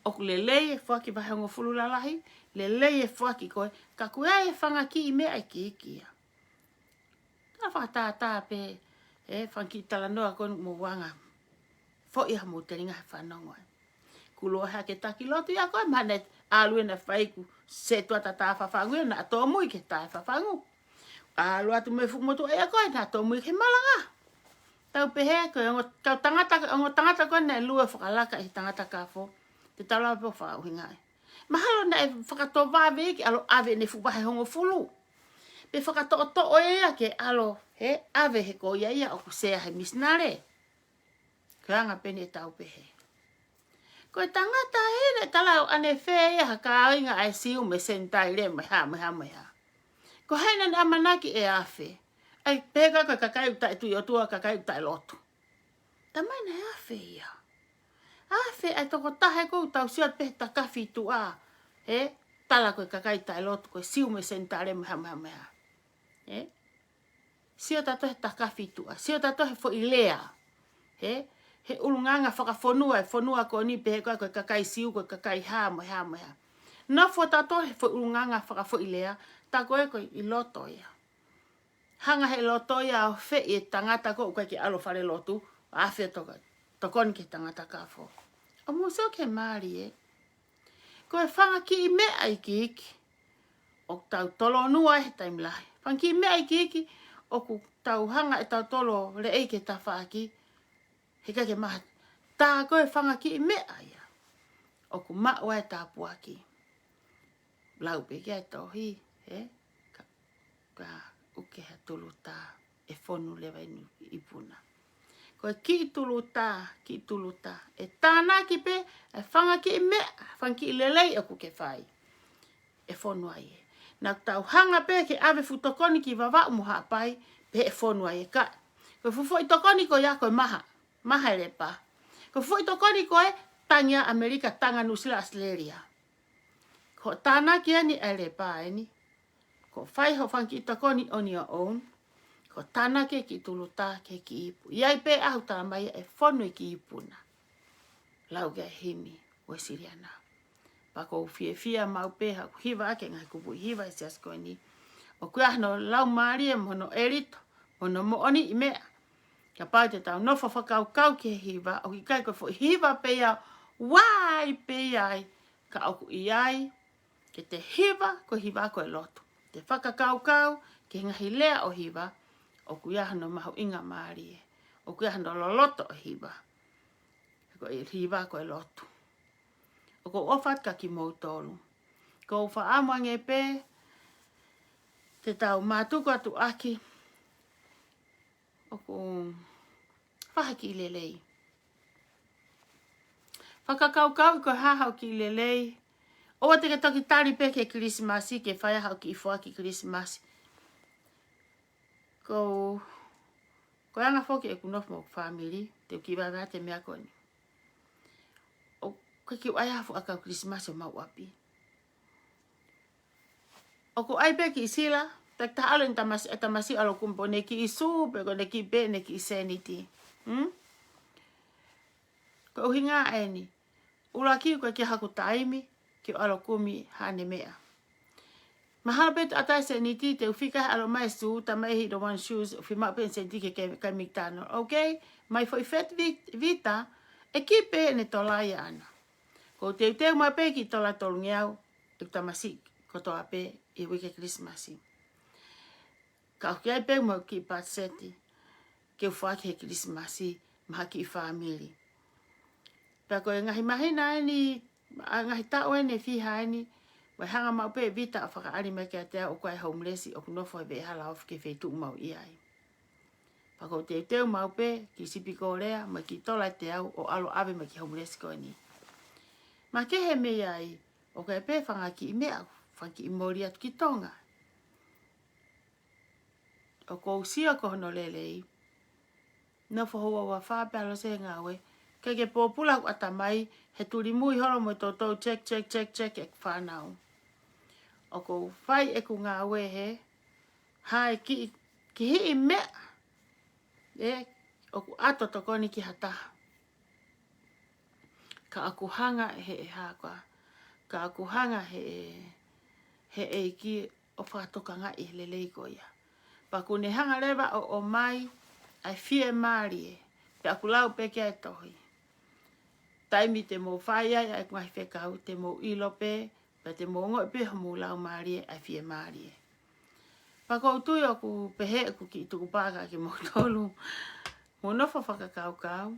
Oku lelei e whaki vai hango fulu lalahi. Lelei e whaki koe. Ka kua e whanga ki I mea I ki ikia. Tā whakatātā pe. Whanki tala noa konu mo wanga. Fo iha mo te ringa he whanonga. Kuloa hea ke taki lotu ia koe. Mane alue na whaiku. Se tuata tā whawhangu. Na tō mui ke tā whawhangu. Alu atu me fumotu e koe na to mui ke malanga. Tau pehe koe kau tangata koe na lua whakalaka I tangata ka fo. Te tala po whauhinga. Mahalo na e whakato wawe ki alo ave ne fupahe hongo fulu. Pe whakato o ea ke alo ave he ko ia o kusea he misnare. Kuanga pene tau pehe. Koe tangata he ne tala o ane whea haka inga ai siu me sentai le meha. Ko haina na amanaki e afe. Ai pega koe kakai uta e tui o tua kakai uta e lotu. Tamai na e afe ia. Afe ai toko tahe kou tau siat pe ta kafi tu a. Tala koe kakai uta e lotu koe siu me sentare meha. Sio tato he ta kafi tu a. Sio tato he fo ilea. He ulunganga whakafonua e fonua ko ni pe koe kakai siu koe kakai ha meha. Na fo tato he fo ulunganga whakafo ilea. Ta koe koe I loto ia. Hanga he loto ia o fe I tangata ko koe ki alo whare lotu. Awhia tokoni ke tangata ka fo. O museo ke maari Koe whanga ki I mea I ki iki. O tau tolo nua he taimlahi. Whanga ki I mea I ki iki. O ku tau hanga e tau tolo le eike ta whaaki. He kake maha. Tā koe whanga ki I mea ia. O ku maua e tā puaki. Lau pe kia e tohi. Ka uke ha tulu tā e whonu lewa I puna. Koe ki tulu tā. E tāna ki pe, e whanga ki I mea, whanga ki I lelei o kuke whai. E whonu ai e. Nā tau hanga pe ke ave futokoni ki wawa umuha pai, pe e whonu ai e ka. Koe fufo I tokoni ko ia koe maha. Maha e lepa. Koe fufo I tokoni ko e tangia Amerika, tanga Nusila Australia. Ko tāna ki ani e lepa e ni. Ko whai ho whanki takoni on your own. Ko tāna ke ki tulu tā ke ki ipu. Iai pe ahu tā mai e whonu ki ipuna. Lau ke himi o Siriana. Pako fia mau pe ha hiva ake ngai kupu hiva e sias koe ni. O kuah no lau maari e mono erito. Mono mooni I mea. Ka pau te tau nofo whakau ke hiva. O ki kai ko fo hiva pe ia. Wai pe iai. Ka oku iai. Ke te hiva ko hiva koe lotu. Te whakakau ke ngahi lea o hiva, o kuiaha no mahu inga maari e. O kuiaha no loloto o hiva. Ko I hiva ko e lotu. O ko ofat ka ki mautolu. Ko wha amange pe, te tau mātuku atu aki, o ko whahaki i lelei. Whakakaukau ko hahau ki i lelei, o te ke toki tari pe ke Krismasi, ke whaiahau ki i whaki Krismasi. Ko anga whoki e kunofu mo family, te ukiwaga te mea koni. O ki waiafu akau Krismasi o mau api. O ko ai pe ki i sila, tak ta alo tamasi alo kumpo ne ki i su, pe ko ne ki pe ne ki i seniti. Ko uhinga e ni. Ula ki ko ki haku taimi, ki alo kumi hane mea. Mahalo pe atai seniti, te ufika alo mai su, ta mai hi do one shoes, ufi ma pe seniti ke kai miktano. Okay? Mai foi fet vita, e ki pe ne tolai ana. Ko te mai pe ki tola tolungeau, te tamasi ko toa pe i wike Krismasi. Ka uki ai pe mo ki patseti, ke ufuaki he Krismasi, maha ki i family. Pea ko e ngahi mahina ni, ngahi tau ene fiha eni, wai hanga mau pe vita a whakaari me kia te o koe homelessi o kunofo e behala of ke wheitu mau iai. Pako te mau pe ki sipi korea, ma ki tola te au o alo ave ma ki homelessi ko ni. Ma ke he me iai, o koe pe whanga ki i mea, whanga ki i mori atu ki tonga. O ko usia ko hono lelei, no whahoa wa whapelo se ngawe, ke popula ku atamai, he turi mui holo mo toto check e whanau. O ko whai e ku ngā wehe, hai ki hi i mea, o ku ato tokoni ki hataha. Ka aku hanga he e hākua, ka aku hanga he e ki o whakatokanga i lelei ko ia. Pa ku ne hanga lewa o mai, ai fie maari e, pe aku lau pe kia e tohi. Taimi te mo whai ai, ai kungahi whekau, te mo ilo pe, pe te mo ngoi pe homu lau maari e, ai fie maari e. Pa kou tui o ku pehe ku ki tuku pāka ki mo tolu, mo nofo whakakau,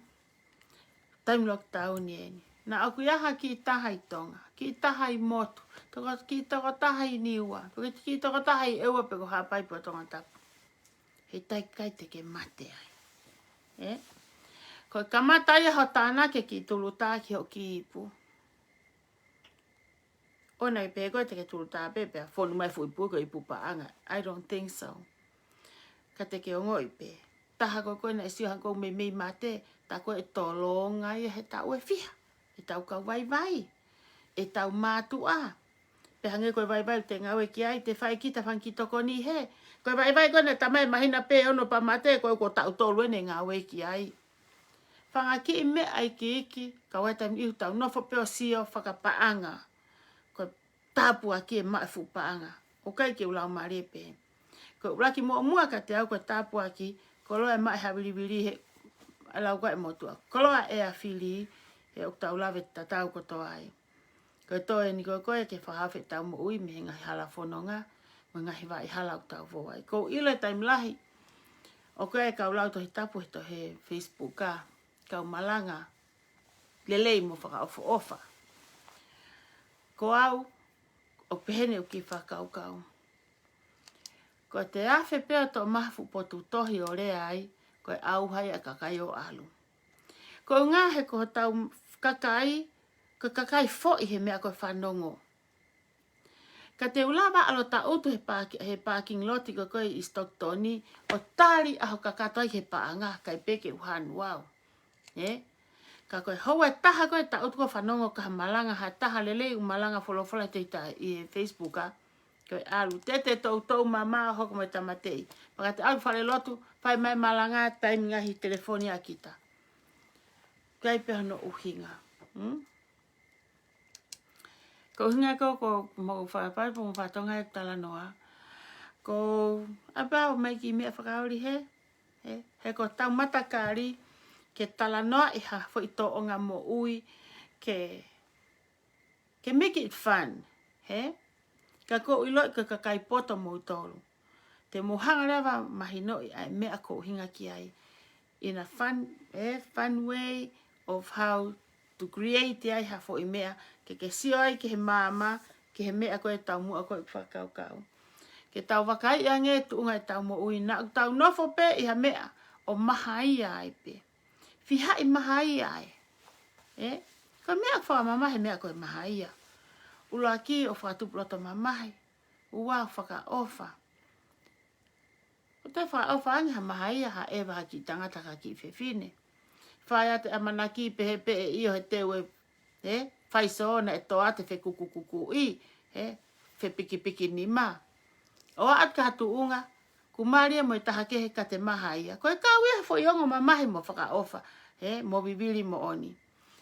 taimi lockdown ni eni. Na aku iaha ki taha i tonga, ki taha i motu, ki toko taha i niua, ki toko taha i eua pe ko hapai po tonga tapu. He tai kai te ke mate ai. Ko kamata ia ho tāna ke ki tulu tā ki ho ki ipu. O nei pe koe te ke tulu tā pe pe, whonu mai fu ipu ko ipu paanga. I don't think so. Ka te ke o ngoi pe. Taha koe na isi hanko me mei mate, ta koe e tolonga ia he tau e fiha. E tau ka vai vai. E tau mātua. Pe hange koe vai vai te ngawe ki ai, te whai kita whanki toko ni he. Koe vai vai koe na tamai mahina pe ono pa mate, koe ko tau tolu ene ngawe ki ai. Whanga ki i me ai ki iki, ka waitam iu tau nofo peo sio whakapaanga. Koe tāpua ki e maifu paanga. O kai ke ulau marie pe. Koe ulaki mua mua ka te au koe tāpua ki, ko loa e mai hawiriwiri he, alau koe motua. Ko loa e a whili, he o tau lawe tatau koto ai. Koe toe ni koe ke whahawhi tau mo ui me ngahi hala whanonga, me ngahi wai hala o tau wawai. Ko ilo e taim lahi, o koe e kau lau tohi tapu he to he Facebook ka, kau malanga, lelei mo whakaofa ofa. Ko au, o pehene o ki whakaukau. Ko te awhi peo to mahafu potu tohi o rea ai, koe au hai a kakai o alu. Ko ngā he ko tau kakai, ko kakai fo i he mea koe whanongo. Ka te ulawa alo ta utu he parking loti ko koe i Stocktoni, o tari aho kakatoi he paanga, kai peke uhanu, wow. Ka koe hoa taha koe ta utu ko whanongo ka malanga, ha taha lele u malanga wholofola te ita i Facebook a, koe alu, tete tau mama hoko me tamatei. Paka te alu whale lotu, whai mai malanga, taimi ngahi telefoni a kita. Kai peha no uhinga. Ko uhinga ko mo whapai po mo whatonga e tala noa. Ko abao mai ki mea whakaori he. He ko tau matakari ke tala noa i ha fo i to o ngā mo ui ke make it fun. Ka ko ilo ka kakai poto mo tolu. Te mohanga rewa mahino i ai mea ko uhinga ki ai. In a fun way of how to create ai ha fo i mea ke sio ai ke he mama, ke he mea koe tau mua koe whakaukau. Ke tau wakai ange tu unga e tau mo ui na tau nofo pe i ha mea o maha ia ai pe. Fiha i maha ia ai. Ko mea wha mamahe mea koe maha ia. Ula ki o whakatupuloto mamahe. Ua whaka ofa. O te wha ofa ange ha maha ia ha ewa ha ki tangata ka ki whewhine. Whai ate amanaki pehe pe e io he tewe. Whai soona e toa te whe kuku i. Whe piki piki ni ma. O at ka hatu unga. Kumaria mo i taha kehe ka te maha ia. Koe kau ia fo iongo mamahe mo whaka ofa. Mo bibili mo oni.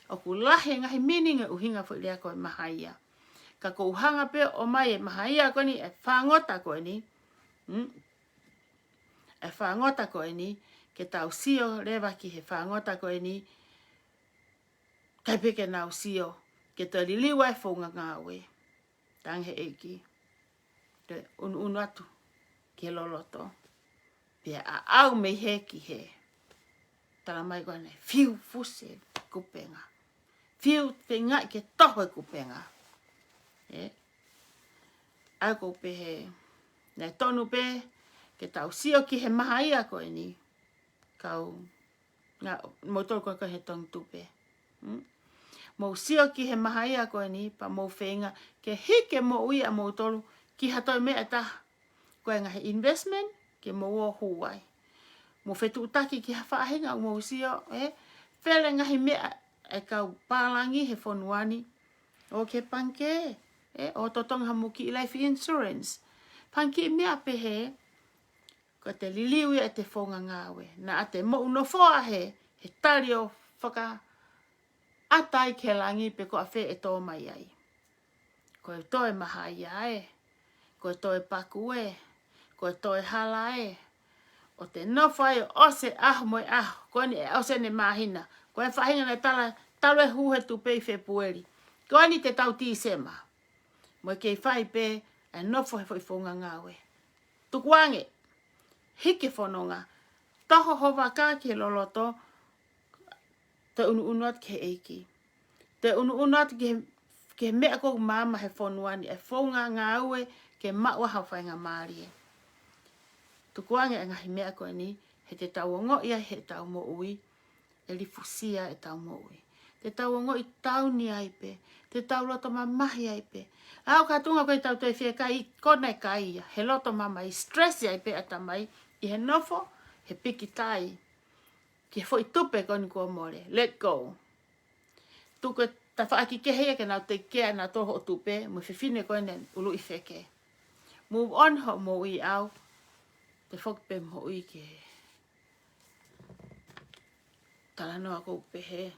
O ku lahe ngahi mininga uhinga fo ilea koe maha ia. Ka ko uhanga pe o mai e maha ia koe ni e whangota koe ni. E whangota koe ni. Ke tau sio rewa ki he whangota koe ni. Kai peke nau sio. Ke te liliwa e whaunga ngāwe. Tanghe eki. Te unu atu. Ke loloto. Pea a au me he ki he. Tala mai koe ne. Fiu fuse kupenga. Fiu te ngai ke toho kupenga. Au ko pe he. Nei tonu pe. Ke tau sio ki he maha ia koe ni. Kau. Ngā motoro koe he tong tupe. Mo sio ki he maha ia koe ni. Pa mo whenga. Ke hike mo ui a motoro. Ki hatoi mea taha. Koe ngahi investment. Ke mo o huai. Mo whetu utaki ki hawhaahinga o mo sio. Whele ngahi mea. E kau pālangi he whonuani. O ke panke. O totonga muki life insurance. Panki mea pehe. Ko te liliwi e te whonga ngāwe. Na ate mo unofoa he. He tari o whaka. Atai ke langi pe ko a whe e tō mai ai. Ko e toe maha ia e. Ko e toe paku e. Ko e toe hala e. O te nofai o se aho mo e aho. Ko ni e ose ne mahina. Ko e whahinga na talo e huhe tu pe i Februari. Ko ni te tau ti sema. Mo e kei whai pe e nofo he whai whonga ngāwe. Tukuange. Hike whanonga. Taho hova ka ke loloto. Te unu at ke eiki. Te unu at ke mea kou mama he whonuani. E whonga ngāwe ke maua hau whainga mārie. Tukuange e ngahi mea koe ni. He te tau ongo ia he tau mo ui. E li fusia e tau mo ui. Te tau ongo i tau ni aipe. Te tau loto mamahi aipe. Au katunga koe tau te whia kai kona e kai ia. He loto mama i stress aipe atamai. I he nofo, he piki tai. Ki he fo i tupe koni kua more. Let go. Tuko ta whaaki kehea ke nau te kea na toho o tupe. Mo whiwhine koe nen ulu i wheke. Move on ho mo i au. Te whokpe mo i ke. Tala noa kou pehe.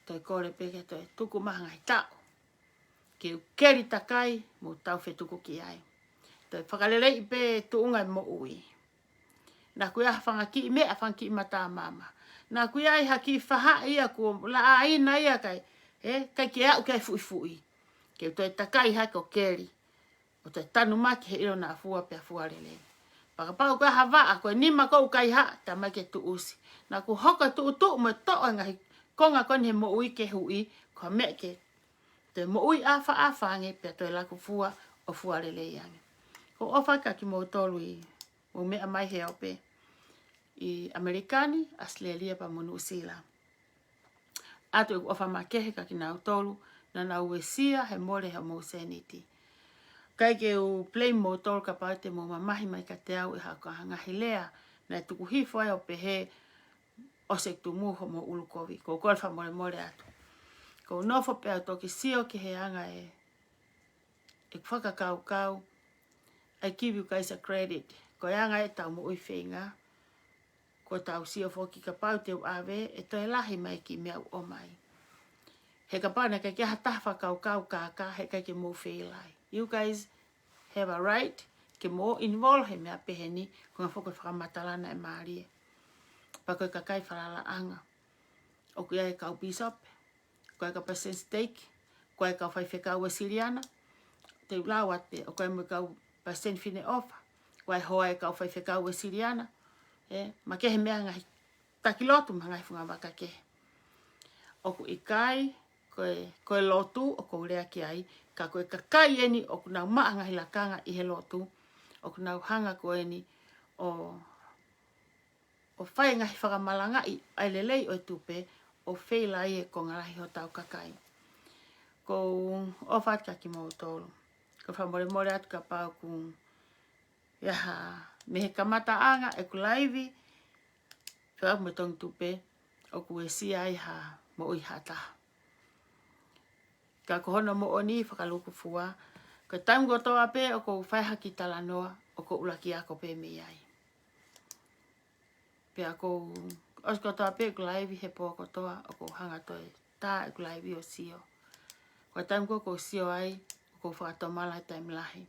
Toi kore peke toi tuku mahangai tau. Ke u keri takai mo tau whetuku ki ai. Toi whakalelei pe tuungai mo ui. Nā kui aha whangaki i mea whangaki i mata mama. Nā kui ai haki whaha ia kua la aina ia kai. Kai ke au kai fui fui. Ke toi takai hake o keri. O toi tanu maki he ilo nā fua pe a fuarelei. Pakapau koe hawaa koe nima kou kai ha ta mai ke tu usi. Nā ku hoka tu utu mo toa ngahi konga koni he mo ui ke hui. Ko me ke te mo ui afa ange pe toi laku fua o fuarelei ange. Ko ofa ka ki mo tolu i mo mea mai he ope i Amerikani, Australia pa mo New Zealand. Ato i ofa makehe ka ki nau tolu na nau wesia he more he mo seniti. Kai ke u play mo tolu ka paute mo mamahi mai ka te au i haka hangahi lea na tuku hifo ai ope he o se tu muho mo ulukovi. Ko golfa more atu. Ko nofo pe au toki sio ki he anga e whaka kau. I give you guys a credit. Ko anga e tau mo ui whenga. Ko tau sio foki ka pau te u awe. E toi lahi mai ki mea o mai. He ka pau na kai kia hatafa kau kaka. He kai ke mo whelai. You guys have a right. Ke mo involve he mea peheni. Ko ngā whoko whakamatalana e maarie. Pa koe ka kai whalala anga. O kuia e kau bishop. Ko e ka percent stake. Ko e kau whaiwhekau e Siriana. Te ulawat pe. O koe mo kau percent fine ofa. Wai hoa e kau whaiwhekau e Siriana. Ma kehe mea ngai takilotu ma ngai whunga waka kehe. o ku ikai, koe lotu, o ku rea ki ai, ka koe kakai eni, o ku nau maanga hi lakanga i he lotu, o ku nau hanga koe ni, o whai ngahi whakamalanga i ailelei o tupe, o wheila i e ko ngarahi ho tau kakai. Ko o whaat ka ki mau tolu. Ko whamore more atu ka pau ku iaha mehe kamata anga e ku laivi, whao me tong tupe, o ku e si ai ha mo ui hataha. Ka kohono mo oni whakaluku fua, ko taim gotoa pe o ko whaiha ki talanoa, o ko ulaki ako pe me iai. Pe ako os kotoa pe kulaivi he po kotoa, o ko hanga toi tā e kulaivi o sio. Ko taim ko sio ai, o ko whakatomala taim lahi.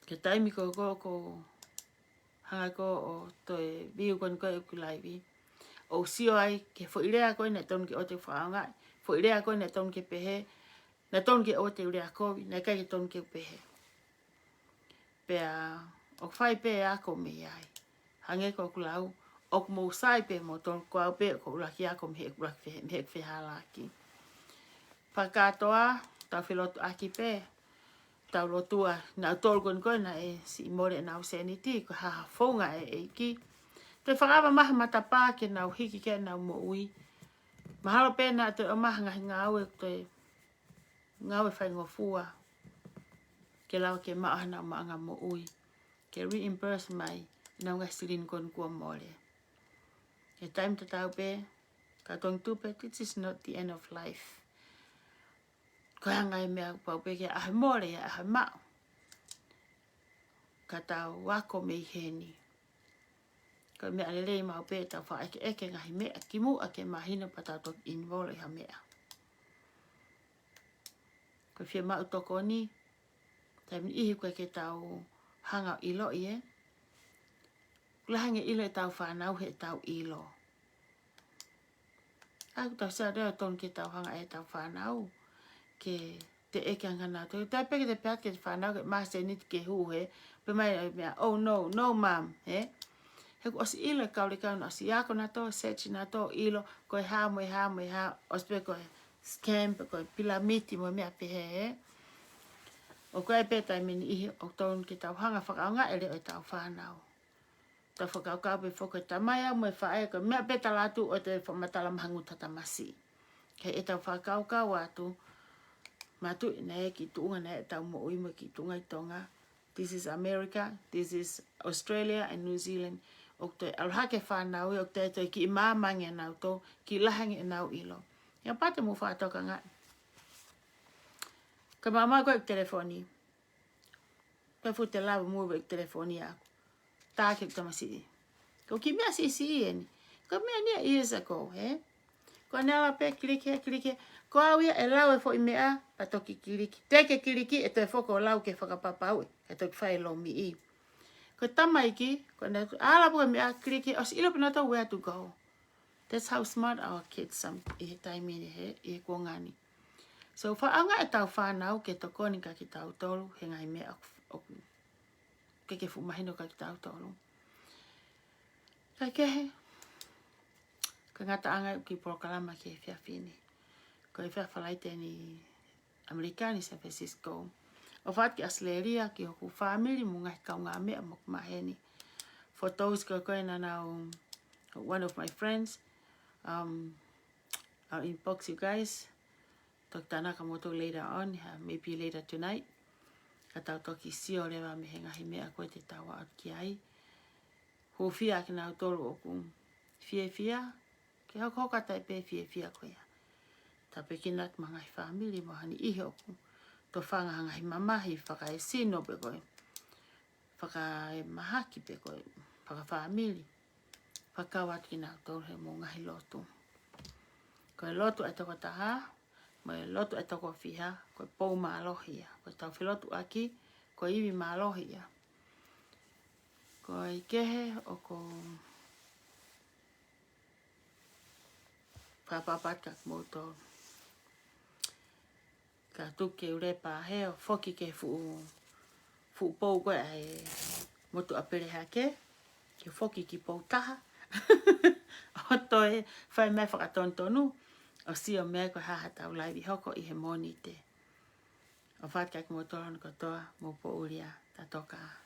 Ke taimi ko hanga ko o toi viu kon ko e kulaivi. O sio ai ke whoirea koe ne ton ki o te whaongai. Whoirea koe ne ton ke pehe. Ne ton ke o te urea kovi. Ne kai ke ton ke pehe. Pea o whai pe ako me iai. Hange ko kulau. O ku mou sai pe mo ton ko au pe ko ulaki ako me hek wheha laki. Whakatoa, tau whilotu aki pe. Tau lotua, nau tolgon koe na e si more nau seniti. Ko haha whaunga e ki. Te whakawa maha matapā ke nau hiki ke nau mo ui. Mahalo pēna te o maha ngahi ngāu e te ngāu e whaingofua. Ke lau ke maaha nau maanga mo ui. Ke reimburse mai nau ngai sirin kon kua mole. Ke time te tau pe, ka tong tupe, this is not the end of life. Ko hangai mea pau pe ke ahe mole e ahe mao. Ka tau wako me i heni. Ko mea lelei mau pe tau wha eke ngahi mea ki mu a ke mahina pa tau tok invole ha mea. Ko whia mau toko ni, taimi ihi koe ke tau hanga ilo i e. Kulahange ilo e tau whanau he tau ilo. Aku tau sa reo ton ke tau hanga e tau whanau. Ke te eke angana to. Tai peke te peat ke te whanau ke maa se niti ke hu he. Pe mai mea, oh no, no mom, he. He ku osi ilo e kauri kau na osi ako na to, sechi na to ilo, koe ha mo e ha mo e ha, osi pe koe scam, pe koe pilamiti mo mea pe he. O koe pe tai mini ihi o ton ke tau hanga whakaunga ele o tau whanau. Tau whakaukau pe whoko e tamaya mo e whae koe mea pe talatu o te whamatala mahangu tatamasi. Ke e tau whakaukau atu, matu ina e ki tuunga na e tau mo ui mo ki tuunga i tonga. This is America, this is Australia and New Zealand. O te alhake whanau o te toi ki māmangi nau to, ki lahangi nau ilo. Ia pate mo whātoka ngai. Ka mamai koe telefoni. Koe fu te lawa mua e telefoni aku. Tā ke tamasiri. Ko ki mea si eni. Ko mea nia years ago, he? Ko nela pe kilike. Ko awia e lau e fo i mea, pa toki kiliki. Teke kiliki e te foko lau ke whakapapau e toki whai lo mi i. Ko tamaiki, ko ne ala po mea kiliki, os ilo pinata where to go. That's how smart our kids some i he taimi he, i he kuangani. So whaanga e tau whanau ke tokoni ka ki tau tolu, he ngai mea oku. Ke fumahino ka ki tau tolu. Ka kehe. Ka ngata anga ki prokalama ki e whiawhini. Ko e whiawhalaite ni Amerikani San Francisco. O whaat ki Asleria ki hoku family mo ngai kau ngā mea mo kumaheni. For those ko koe na nau, one of my friends, I'll inbox you guys. Tok tāna ka moto later on, maybe later tonight. Ka tau toki sio rewa me he ngahi mea koe te tawa at ki ai. Ho fia ki nau tolu o ku fia. Ke hoko hoka tai pe fia koe ia. Ta pe kinat ma ngai family mo hani ihi o ku. To whanga ngai mamahi whaka e sino pe koe. Whaka e mahaki pe koe. Whaka family. Whakawat ki nau tolu he mo ngahi lotu. Koe lotu e toko taha. Mo e lotu e toko whiha. Koe pou maalohia. Koe tau whilotu aki. Koe iwi maalohia. Koe kehe o ko whapapat ka kumoto. Ka tuke urepa he o whoki ke fu pou koe ai motu apere hake. Ke whoki ki pou taha. o toe whai mai whakatontonu, o si o mea ko haha tau laivi hoko i he moni te. O whātai mo toa katoa mo po uria ta toka.